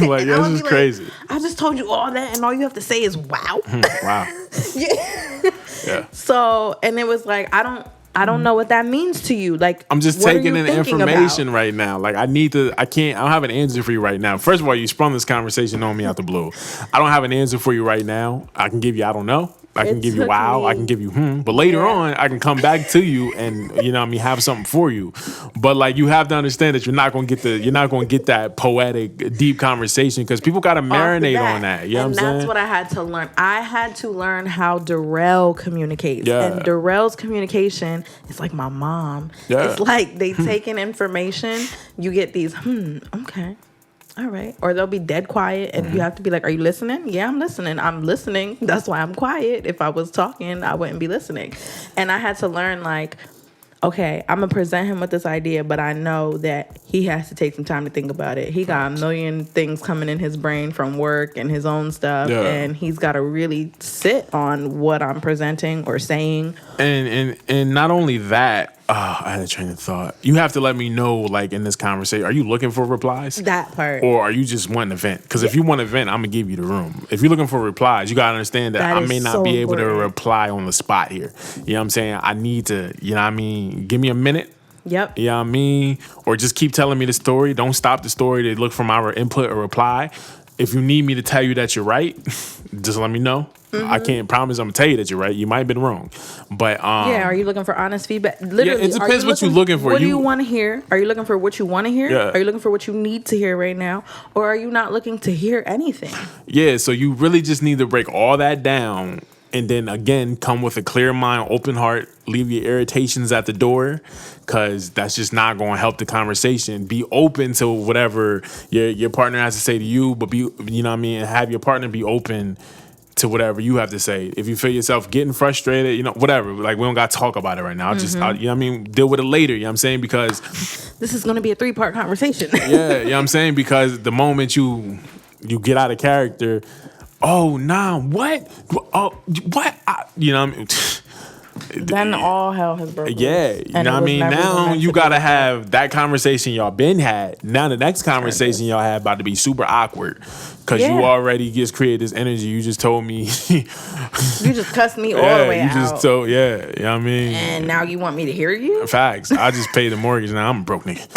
Like, this is crazy. I just told you all that, and all you have to say is wow. Wow. Yeah. So, and it was like, I don't know what that means to you. Like, I'm just taking in information right now. Like, I don't have an answer for you right now. First of all, you sprung this conversation on me out the blue. I don't have an answer for you right now. I can give you, I don't know. I can give you wow. I can give you But later on, I can come back to you and have something for you. But like you have to understand that you're not gonna get that poetic, deep conversation because people gotta marinate on that. You know what I'm saying? And that's what I had to learn. I had to learn how Darrell communicates. Yeah. And Darrell's communication is like my mom. Yeah. It's like they take in information, you get these, okay. All right. Or they'll be dead quiet and you have to be like, are you listening? Yeah, I'm listening. I'm listening. That's why I'm quiet. If I was talking, I wouldn't be listening. And I had to learn like, okay, I'm going to present him with this idea, but I know that he has to take some time to think about it. He got a million things coming in his brain from work and his own stuff. Yeah. And he's got to really sit on what I'm presenting or saying. And not only that, I had a train of thought. You have to let me know, like, in this conversation, are you looking for replies? That part. Or are you just wanting to vent? Because if you want to vent, I'm going to give you the room. If you're looking for replies, you got to understand that I may not be able to reply on the spot here. You know what I'm saying? I need to, give me a minute. Yep. You know what I mean? Or just keep telling me the story. Don't stop the story to look for my input or reply. If you need me to tell you that you're right, just let me know. I can't promise I'm gonna tell you that you're right. You might have been wrong, but are you looking for honest feedback? Literally, it depends what you're looking for. What do you want to hear? Are you looking for what you want to hear? Yeah. Are you looking for what you need to hear right now, or are you not looking to hear anything? Yeah, so you really just need to break all that down, and then again come with a clear mind, open heart. Leave your irritations at the door, because that's just not going to help the conversation. Be open to whatever your partner has to say to you, but have your partner be open to whatever you have to say. If you feel yourself getting frustrated, whatever. Like, we don't got to talk about it right now. You know what I mean? Deal with it later, you know what I'm saying? Because this is going to be a 3-part conversation. yeah, you know what I'm saying? Because the moment you get out of character, oh, nah, what? Oh, what? You know what I mean? Then all hell has broken. Yeah, you know what I mean? Now you gotta have that conversation y'all been had. Now the next conversation y'all had about to be super awkward because you already just created this energy. You just told me. You just cussed me all the way out. You just told, you know what I mean? And now you want me to hear you? Facts. I just paid the mortgage. Now I'm a broke nigga.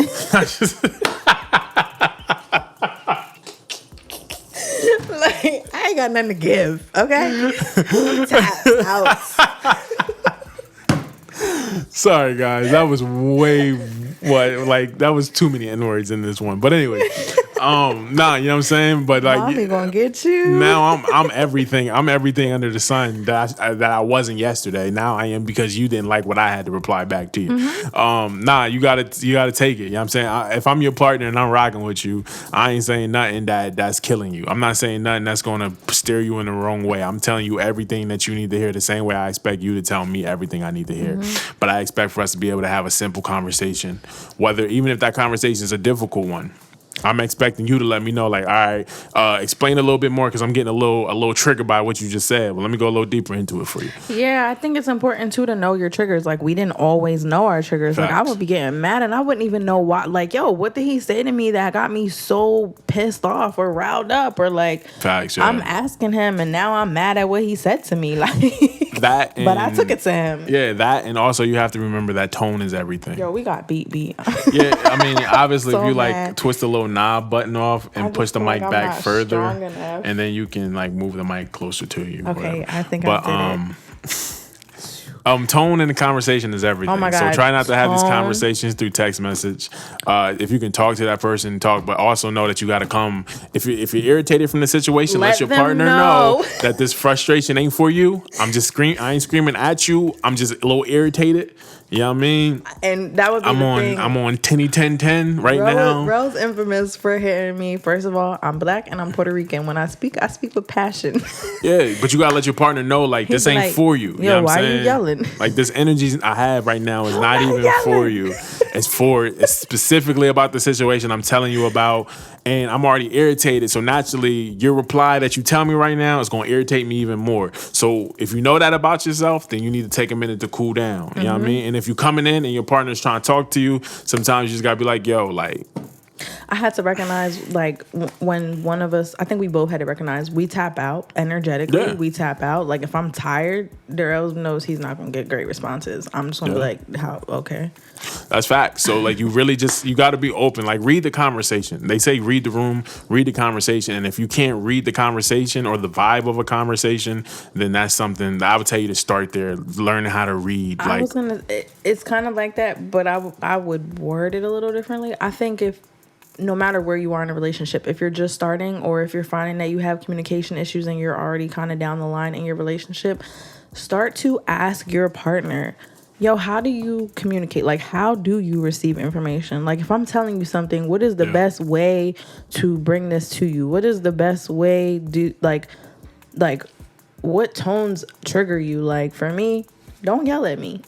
Like, I ain't got nothing to give, okay? Tap out. Sorry, guys. That was that was too many N-words in this one. But anyway, you know what I'm saying? But like, Mommy gonna get you. Now I'm everything. I'm everything under the sun that I wasn't yesterday. Now I am because you didn't like what I had to reply back to you. You gotta take it. You know what I'm saying? If I'm your partner and I'm rocking with you, I ain't saying nothing that's killing you. I'm not saying nothing that's gonna steer you in the wrong way. I'm telling you everything that you need to hear the same way I expect you to tell me everything I need to hear. But I expect for us to be able to have a simple conversation, even if that conversation is a difficult one. I'm expecting you to let me know, like, all right, explain a little bit more because I'm getting a little triggered by what you just said. Well, let me go a little deeper into it for you. Yeah, I think it's important too to know your triggers. Like, we didn't always know our triggers. Facts. Like, I would be getting mad and I wouldn't even know why. Like, yo, what did he say to me that got me so pissed off or riled up? Or like, Facts, yeah. I'm asking him and now I'm mad at what he said to me. Like that, but I took it to him. Yeah, that, and also you have to remember that tone is everything. Yo, we got beat. Yeah, I mean, obviously, So if you mad. like twist a little knob button off and push the mic back further, enough. and then you can like move the mic closer to you. Okay, whatever. I think But I did it. Tone in the conversation is everything. Oh my God, so try not to have these tone. conversations through text message. If you can talk to that person, talk, but also know that you got to come. If you're irritated from the situation, let your them partner know. know that this frustration ain't for you. I ain't screaming at you. I'm just a little irritated. You know what I mean? And that would be I'm the on thing. I'm on 10 right now. Rose infamous for hitting me. First of all, I'm black and I'm Puerto Rican. When I speak with passion. Yeah, but you gotta let your partner know, like, this ain't like, for you. yo, You know what why I'm you saying? yelling? Like, this energy I have right now is not even yelling? for you. It's specifically about the situation I'm telling you about, and I'm already irritated. So naturally, your reply that you tell me right now is gonna irritate me even more. So if you know that about yourself, then you need to take a minute to cool down. You know what I mean? And if you're coming in and your partner's trying to talk to you, sometimes you just gotta be like, yo, like, I had to recognize, like, when one of us, I think we both had to recognize, we tap out energetically. Yeah. We tap out. Like, if I'm tired, Darrell knows he's not going to get great responses. I'm just going to be like, okay. That's facts. So, like, you really you got to be open. Like, read the conversation. They say read the room, read the conversation. And if you can't read the conversation or the vibe of a conversation, then that's something that I would tell you to start there, learning how to read. It's kind of like that, but I would word it a little differently. I think no matter where you are in a relationship, if you're just starting or if you're finding that you have communication issues and you're already kind of down the line in your relationship, start to ask your partner, yo, how do you communicate? Like, how do you receive information? Like, if I'm telling you something, what is the best way to bring this to you? What is the best way like what tones trigger you? Like, for me, don't yell at me.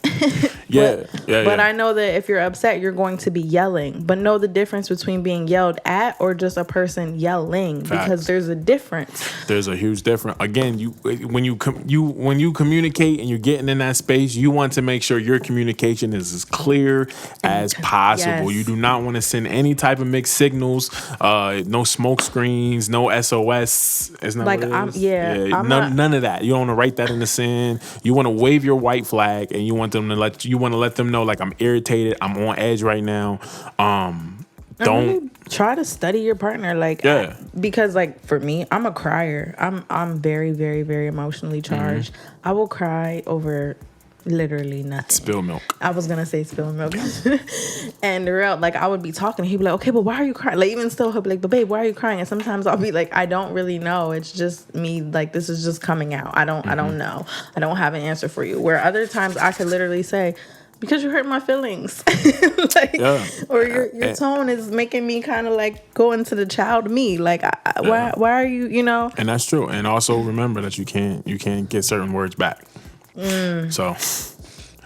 But I know that if you're upset, you're going to be yelling. But know the difference between being yelled at or just a person yelling. Facts. Because there's a difference. There's a huge difference. Again, when you communicate and you're getting in that space, you want to make sure your communication is as clear as possible. Yes. You do not want to send any type of mixed signals, no smoke screens, no SOS. Isn't that like, what it is? None of that. You don't want to write that in the sand. You want to wave your white flag and you want to let them know, like, I'm irritated, I'm on edge right now. Don't really try to study your partner, like, because, like, for me, I'm a crier. I'm very, very, very emotionally charged. I will cry over literally nothing. Spill milk. I was gonna say spill milk. And like, I would be talking and he'd be like, okay, but why are you crying? Like, even still, he'll be like, but babe, why are you crying? And sometimes I'll be like, I don't really know. It's just me, like, this is just coming out. I don't know. I don't have an answer for you. Where other times I could literally say, because you hurt my feelings. Or your tone is making me kind of like go into the child me. Like, why are you, you know? And that's true. And also remember that you can't get certain words back. So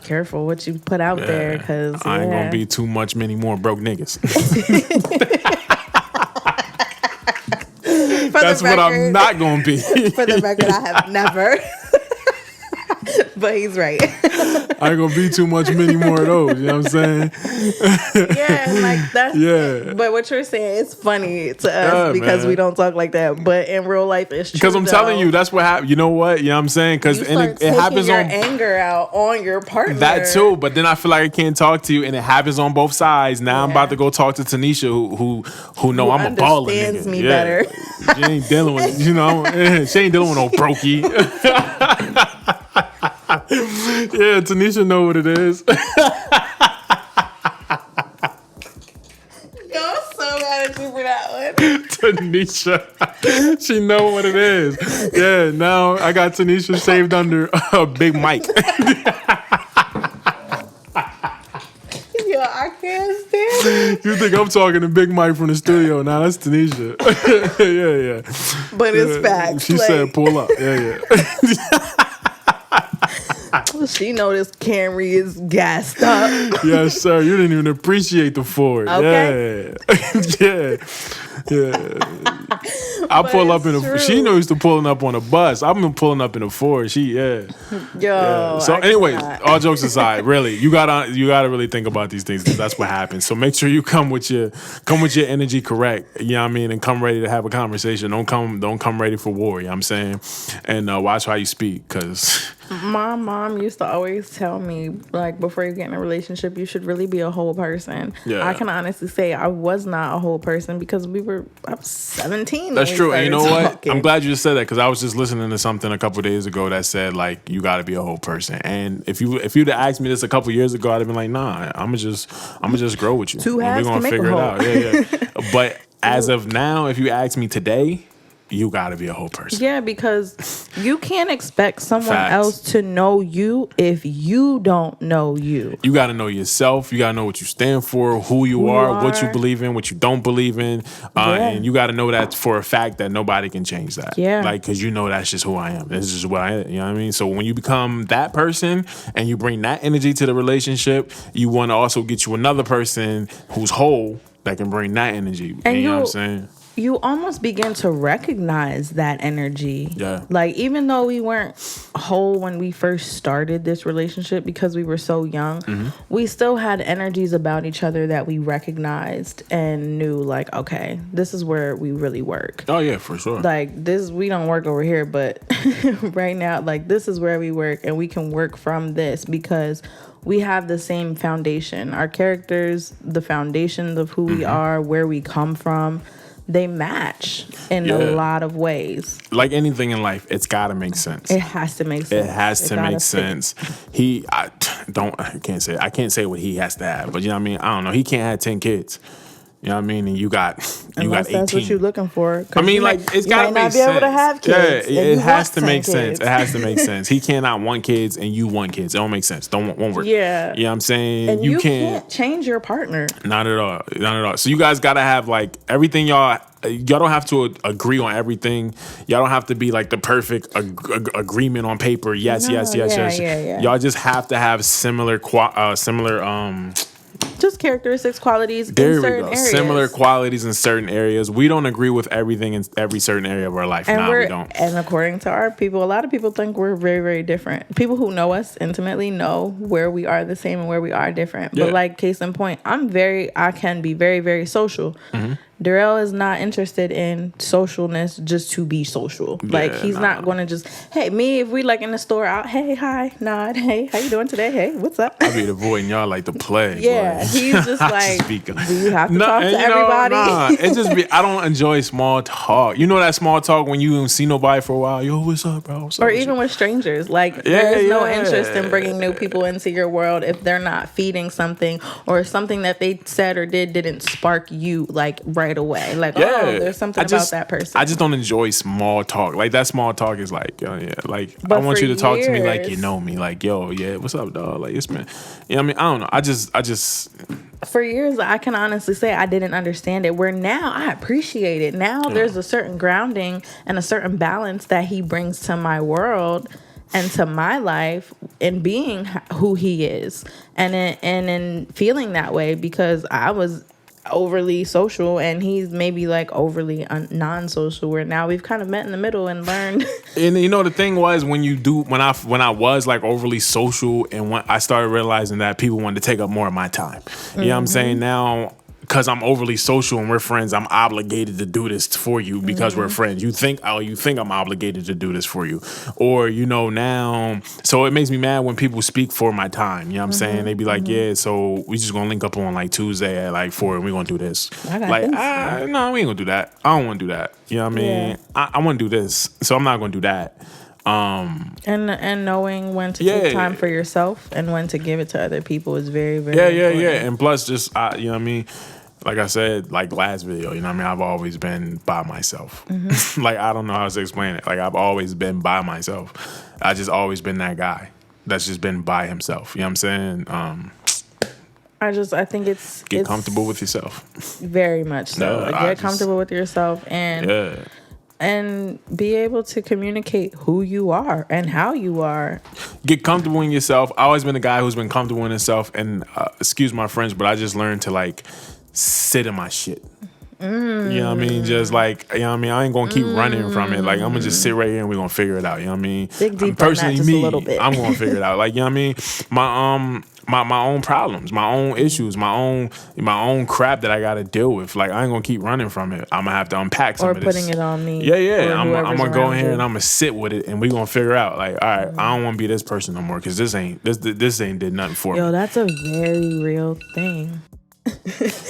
careful what you put out there, because I ain't gonna be too much many more broke niggas. That's what I'm not gonna be. For the record, I have never. But he's right. I ain't gonna be too much many more of those. You know what I'm saying? Yeah, like that's. Yeah. But what you're saying is funny to us because we don't talk like that. But in real life, it's true. Because I'm telling you, that's what happened. You know what? You know what I'm saying? Because it happens your on anger out on your partner. That too. But then I feel like I can't talk to you, and it happens on both sides. Now I'm about to go talk to Tanisha, who know I'm a baller. Understands me better. She ain't dealing with she ain't dealing with no brokey. Yeah, Tanisha know what it is. Yo, I'm so mad at you for that one. Tanisha, she know what it is. Yeah, now I got Tanisha saved under a big mic. Yo, I can't stand it. You think I'm talking to Big Mike from the studio? Nah, that's Tanisha. Yeah. But it's facts. She said, pull up. Yeah. She know this Camry is gassed up. Yes, sir. You didn't even appreciate the Ford. Okay. Yeah. I pull up in a. She knows to pulling up on a bus. I've been pulling up in a Ford. Yo. So, anyways, all jokes aside, really, you gotta really think about these things because that's what happens. So make sure you come with your energy correct. You know what I mean, and come ready to have a conversation. Don't come ready for war. You know what I'm saying, and watch how you speak because. My mom used to always tell me, like, before you get in a relationship, you should really be a whole person. Yeah. I can honestly say I was not a whole person because I was 17. That's true. And you know talking. what? I'm glad you just said that because I was just listening to something a couple of days ago that said, like, you got to be a whole person. And if you'd have asked me this a couple of years ago, I'd have been like, nah, I'm just grow with you. Two halves we're gonna to make figure a it whole. out. Yeah. But as of now, if you ask me today, you got to be a whole person. Yeah, because you can't expect someone Facts. else to know you if you don't know you. You got to know yourself. You got to know what you stand for, who you are, what you believe in, what you don't believe in. And you got to know that for a fact that nobody can change that. Yeah. Like, because you know that's just who I am. This is just what I am. You know what I mean? So when you become that person and you bring that energy to the relationship, you want to also get you another person who's whole that can bring that energy. And you know what I'm saying? You almost begin to recognize that energy. Yeah. Like, even though we weren't whole when we first started this relationship because we were so young, we still had energies about each other that we recognized and knew, like, okay, this is where we really work. Oh, yeah, for sure. Like, this, we don't work over here, but right now, like, this is where we work and we can work from this because we have the same foundation. Our characters, the foundation of who we are, where we come from, they match in a lot of ways. Like anything in life, it's got to make sense. It has to make sense. It has to make sense. I can't say what he has to have, but you know what I mean? I don't know. He can't have 10 kids. You know what I mean? And you got 18. That's what you're looking for. I mean, like, it's got to make sense. You might not be able to have kids. Yeah, it has to make sense. It has to make sense. He cannot want kids and you want kids. It don't make sense. Won't work. Yeah. You know what I'm saying? And you can't change your partner. Not at all. Not at all. So you guys got to have, like, everything y'all don't have to agree on everything. Y'all don't have to be like the perfect agreement on paper. Yes. Yeah. Y'all just have to have similar just characteristics, qualities in certain areas. Similar qualities in certain areas. We don't agree with everything in every certain area of our life. And we don't. And according to our people, a lot of people think we're very, very different. People who know us intimately know where we are the same and where we are different. Yeah. But like, case in point, I can be very, very social. Darrell is not interested in socialness just to be social. Like, he's not going to just, hey, me, if we like in the store out, hey, hi, nod, hey, how you doing today? Hey, what's up? I be avoiding y'all like the plague. Yeah, boy. he's just like, do you have to talk to everybody? It just be, I don't enjoy small talk. You know that small talk when you don't see nobody for a while? Yo, what's up, bro? What's up, or even with strangers. Like, there's no interest in bringing new people into your world if they're not feeding something or something that they said or didn't spark you, like, right right away. Like, oh, there's something about that person. I just don't enjoy small talk. Like that small talk is like, like But I want you to talk to me like years- you know me. Like, yo, yeah, what's up, dog? Like it's been, you know what I mean? I don't know. I just For years, I can honestly say I didn't understand it. Where now I appreciate it. Now there's a certain grounding and a certain balance that he brings to my world and to my life in being who he is, and in feeling that way, because I was overly social and he's maybe like overly non-social, where now we've kind of met in the middle and learned. And you know the thing was when I was like overly social, and when I started realizing that people wanted to take up more of my time. You know what I'm saying? Now, because I'm overly social and we're friends, I'm obligated to do this for you because we're friends. You think I'm obligated to do this for you, or now. So it makes me mad when people speak for my time. You know what I'm saying? They be like, yeah, so we just gonna link up on like Tuesday at like 4 and we gonna do this. Like, no, we ain't gonna do that. I don't want to do that. You know what I mean? Yeah. I want to do this, so I'm not gonna do that. And knowing when to take time for yourself and when to give it to other people is very, very important. And plus just you know what I mean, like I said, like last video, you know what I mean, I've always been by myself. Like I don't know how to explain it. Like I've always been by myself. I just always been that guy that's just been by himself. You know what I'm saying? I think it's comfortable with yourself. Very much so. Get comfortable with yourself and be able to communicate who you are and how you are. Get comfortable in yourself. I've always been a guy who's been comfortable in himself. And excuse my French, but I just learned to like sit in my shit. You know what I mean? Just like, you know what I mean? I ain't gonna keep running from it. Like I'm gonna just sit right here and we're gonna figure it out. You know what I mean? Dig deep personally, on that just a little bit. I'm gonna figure it out. Like, you know what I mean? My own problems, my own issues, my own crap that I gotta deal with. Like I ain't gonna keep running from it. I'm gonna have to unpack some of this. Or putting it on me. Yeah. I'm gonna go in here and I'm gonna sit with it and we gonna figure out. Like, all right, I don't want to be this person no more because this ain't did nothing for me. Yo, that's a very real thing.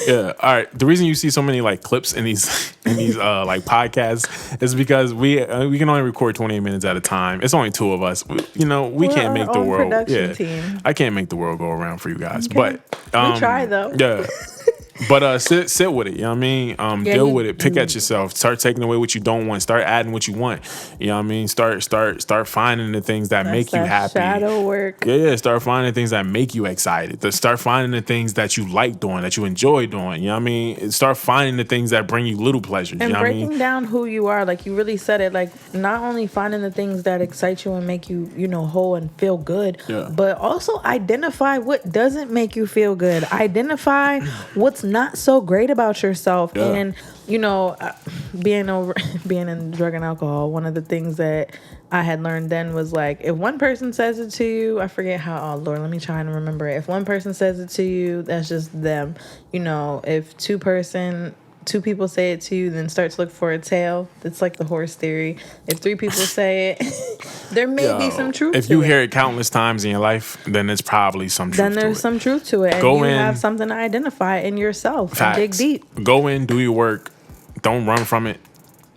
Yeah. All right. The reason you see so many like clips in these like podcasts is because we can only record 28 minutes at a time. It's only two of us. We can't make the world. Team. I can't make the world go around for you guys. Okay. But we try though. Yeah. But sit with it, you know what I mean? Deal with it. Pick at yourself. Start taking away what you don't want. Start adding what you want. You know what I mean? Start finding the things that make you happy. Shadow work. Yeah. Start finding things that make you excited. Start finding the things that you like doing, that you enjoy doing. You know what I mean? Start finding the things that bring you little pleasures. And you know breaking what I mean? down who you are, like you really said it, like not only finding the things that excite you and make you, whole and feel good, but also identify what doesn't make you feel good. Identify what's not so great about yourself. And being in drug and alcohol, one of the things that I had learned then was like, if one person says it to you, I forget how, oh Lord, let me try and remember it. If one person says it to you, that's just them. If two people say it to you, then start to look for a tail. It's like the horse theory. If three people say it, there may be some truth to it. If you hear it countless times in your life, then it's probably some truth to it. Then there's some truth to it. And you have something to identify in yourself. Facts. And dig deep. Go in, do your work. Don't run from it.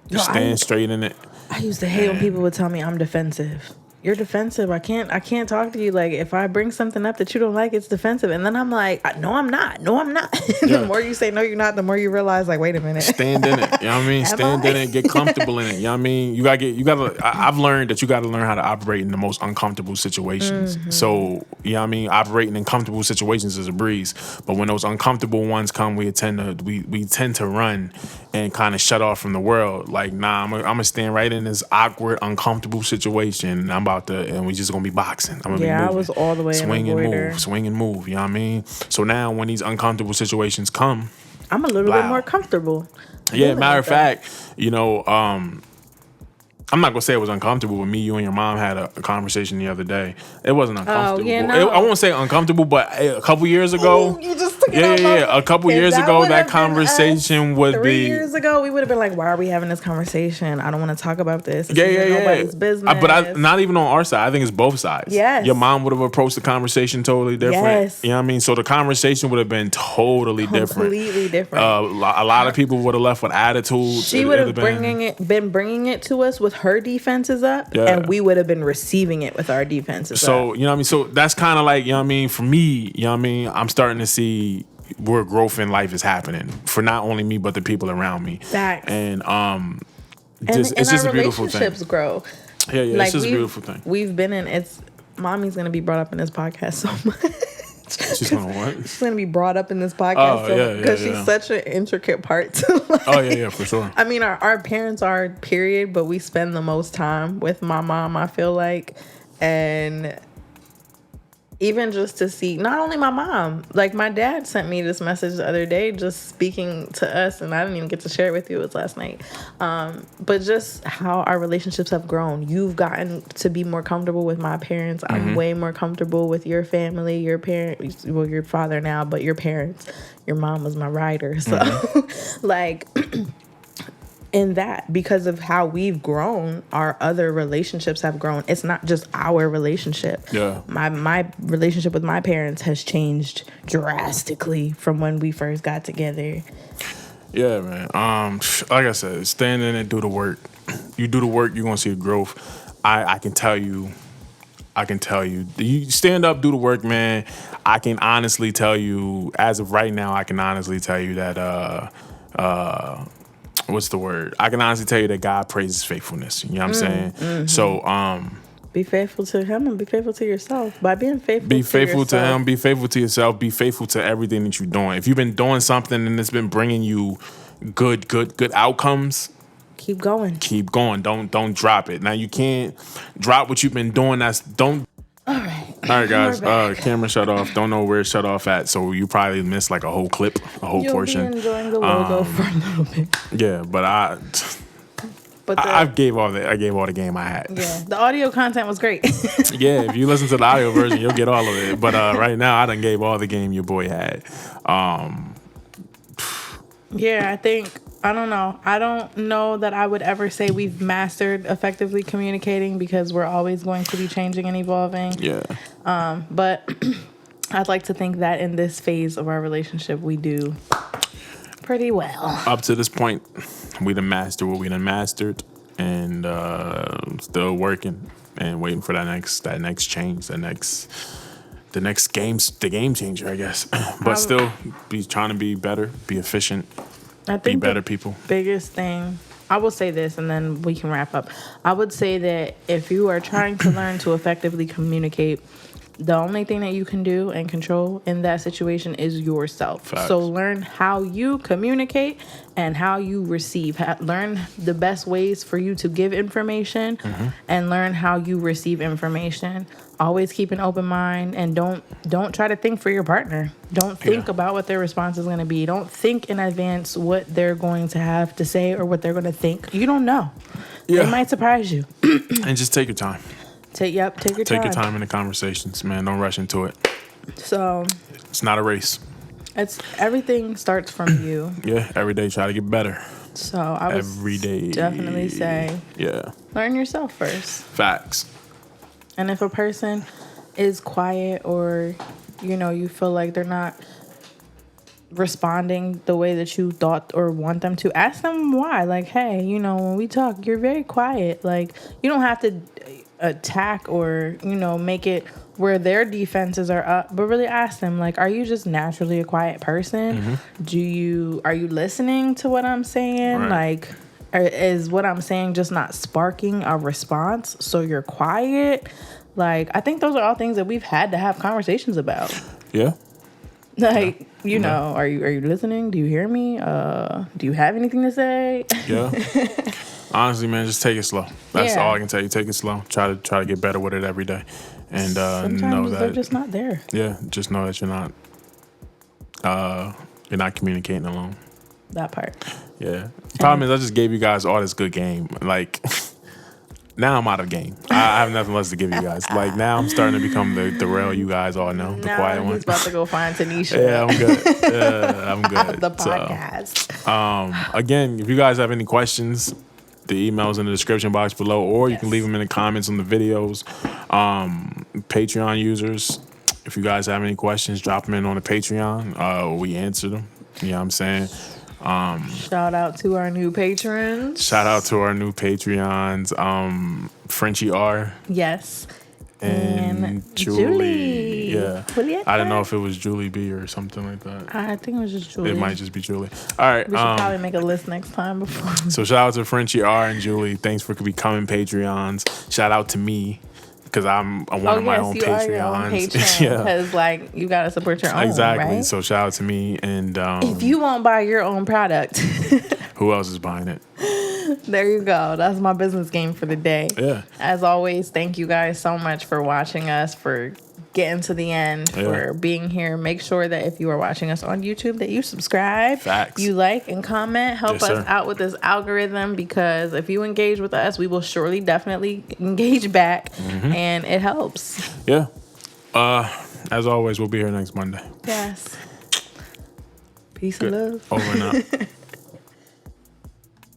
Just stand straight in it. I used to hate when people would tell me I'm defensive. You're defensive. I can't talk to you. Like, if I bring something up that you don't like, it's defensive. And then I'm like, no, I'm not. The more you say no, you're not, the more you realize, like, wait a minute. Stand in it. You know what I mean? Stand in it. Get comfortable in it. You know what I mean? I've learned that you got to learn how to operate in the most uncomfortable situations. So, you know what I mean? Operating in comfortable situations is a breeze. But when those uncomfortable ones come, we tend to run and kind of shut off from the world. Like, nah, I'm going to stand right in this awkward, uncomfortable situation. And and we just gonna be boxing. I'm gonna be moving. I was all the way swing and move. You know what I mean? So now when these uncomfortable situations come, I'm a little bit more comfortable. Yeah, matter of fact, I'm not gonna say it was uncomfortable, but me, you, and your mom had a conversation the other day. It wasn't uncomfortable. Oh, yeah, no. I won't say uncomfortable, but a couple years ago. Ooh, you just took it out. A couple years ago, that conversation would be. 3 years ago, we would have been like, "Why are we having this conversation? I don't want to talk about this. This isn't nobody's business." But not even on our side. I think it's both sides. Yes. Your mom would have approached the conversation totally different. Yes. You know what I mean? So the conversation would have been totally different. Completely different. A lot of people would have left with attitude. She would have been bringing it to us with her defenses up, and we would have been receiving it with our defenses up. So, you know what I mean? So that's kind of like, you know what I mean? For me, you know what I mean? I'm starting to see, where growth in life is happening for not only me but the people around me. Facts. And It's just our a beautiful thing. relationships grow. Yeah, Like, it's just a beautiful thing. We've been in it's. Mommy's gonna be brought up in this podcast so much. She's gonna what? She's gonna be brought up in this podcast because she's such an intricate part to life. For sure. I mean, our parents are period, but we spend the most time with my mom, I feel like. And even just to see not only my mom, like my dad sent me this message the other day just speaking to us, and I didn't even get to share it with you. It was last night. But just how our relationships have grown. You've gotten to be more comfortable with my parents. I'm way more comfortable with your family, your parents, well, your father now, but your parents. Your mom was my rider. So like in that, because of how we've grown, our other relationships have grown. It's not just our relationship. Yeah. My relationship with my parents has changed drastically from when we first got together. Yeah, man. Like I said, stand in and do the work. You do the work, you're gonna see the growth. I can tell you. You stand up, do the work, man. I can honestly tell you, as of right now, that what's the word? I can honestly tell you that God praises faithfulness. You know what I'm saying? So, be faithful to Him and be faithful to yourself. By being faithful, be faithful to yourself. Him. Be faithful to yourself. Be faithful to everything that you're doing. If you've been doing something and it's been bringing you good outcomes, keep going. Keep going. Don't drop it. Now you can't drop what you've been doing. All right, guys. Camera shut off. Don't know where it shut off at, so you probably missed like a whole clip, a whole portion. You'll be enjoying the logo for a little bit. Yeah, but I gave all the game I had. Yeah, the audio content was great. Yeah, if you listen to the audio version, you'll get all of it. But right now, I done gave all the game your boy had. Yeah, I don't know. I don't know that I would ever say we've mastered effectively communicating because we're always going to be changing and evolving. Yeah. But I'd like to think that in this phase of our relationship, we do pretty well. Up to this point, we done mastered what we done mastered, and still working and waiting for that next change, the next game changer, I guess. But still, be trying to be better, be efficient. I think be better people. Biggest thing, I will say this and then we can wrap up. I would say that if you are trying to learn to effectively communicate, the only thing that you can do and control in that situation is yourself. Facts. So learn how you communicate and how you receive. Learn the best ways for you to give information and learn how you receive information. Always keep an open mind and don't try to think for your partner. Don't think about what their response is going to be. Don't think in advance what they're going to have to say or what they're going to think. You don't know. Yeah. It might surprise you. And just take your time. Take your time. Take your time in the conversations, man. Don't rush into it. So it's not a race. It's everything starts from you. Yeah, every day try to get better. So I would every day definitely say learn yourself first. Facts. And if a person is quiet or you feel like they're not responding the way that you thought or want them to, ask them why. Like, hey, when we talk, you're very quiet. Like, you don't have to attack or make it where their defenses are up, but really ask them, like, are you just naturally a quiet person? Are you listening to what I'm saying? Right. Like, is what I'm saying just not sparking a response, so you're quiet? Like, I think those are all things that we've had to have conversations about. Yeah. Like, are you listening? Do you hear me? Do you have anything to say? Yeah. Honestly, man, just take it slow. That's all I can tell you. Take it slow. Try to get better with it every day. And sometimes know that they're just not there. Yeah, just know that you're not communicating alone. That part. Yeah. The problem is I just gave you guys all this good game. Like, now I'm out of game. I have nothing less to give you guys. Like, now I'm starting to become the real you guys all know, the quiet one. He's about to go find Taniesha. Yeah, I'm good. I'm good. The podcast. So, again, if you guys have any questions, the email's in the description box below, or you can leave them in the comments on the videos. Patreon users, if you guys have any questions, drop them in on the Patreon. We answer them. You know what I'm saying? Shout out to our new patrons. Frenchie R. Yes. And Julie. Yeah. Julieta? I don't know if it was Julie B or something like that. I think it was just Julie. It might just be Julie. All right. We should probably make a list next time before. So shout out to Frenchie R and Julie. Thanks for becoming Patreons. Shout out to me because I'm one of my own you are your own Patreons. Patreon, Yeah. because like you gotta support your own. Exactly. Right? So shout out to me and If you won't buy your own product, who else is buying it? there you go. That's my business game for the day. Yeah. As always, thank you guys so much for watching us, for getting to the end, for being here. Make sure that if you are watching us on YouTube that you subscribe, Facts. you like and comment. Help us out with this algorithm, because if you engage with us, we will surely definitely engage back, and it helps. Yeah. As always, we'll be here next Monday. Yes. Peace and love. Over and out.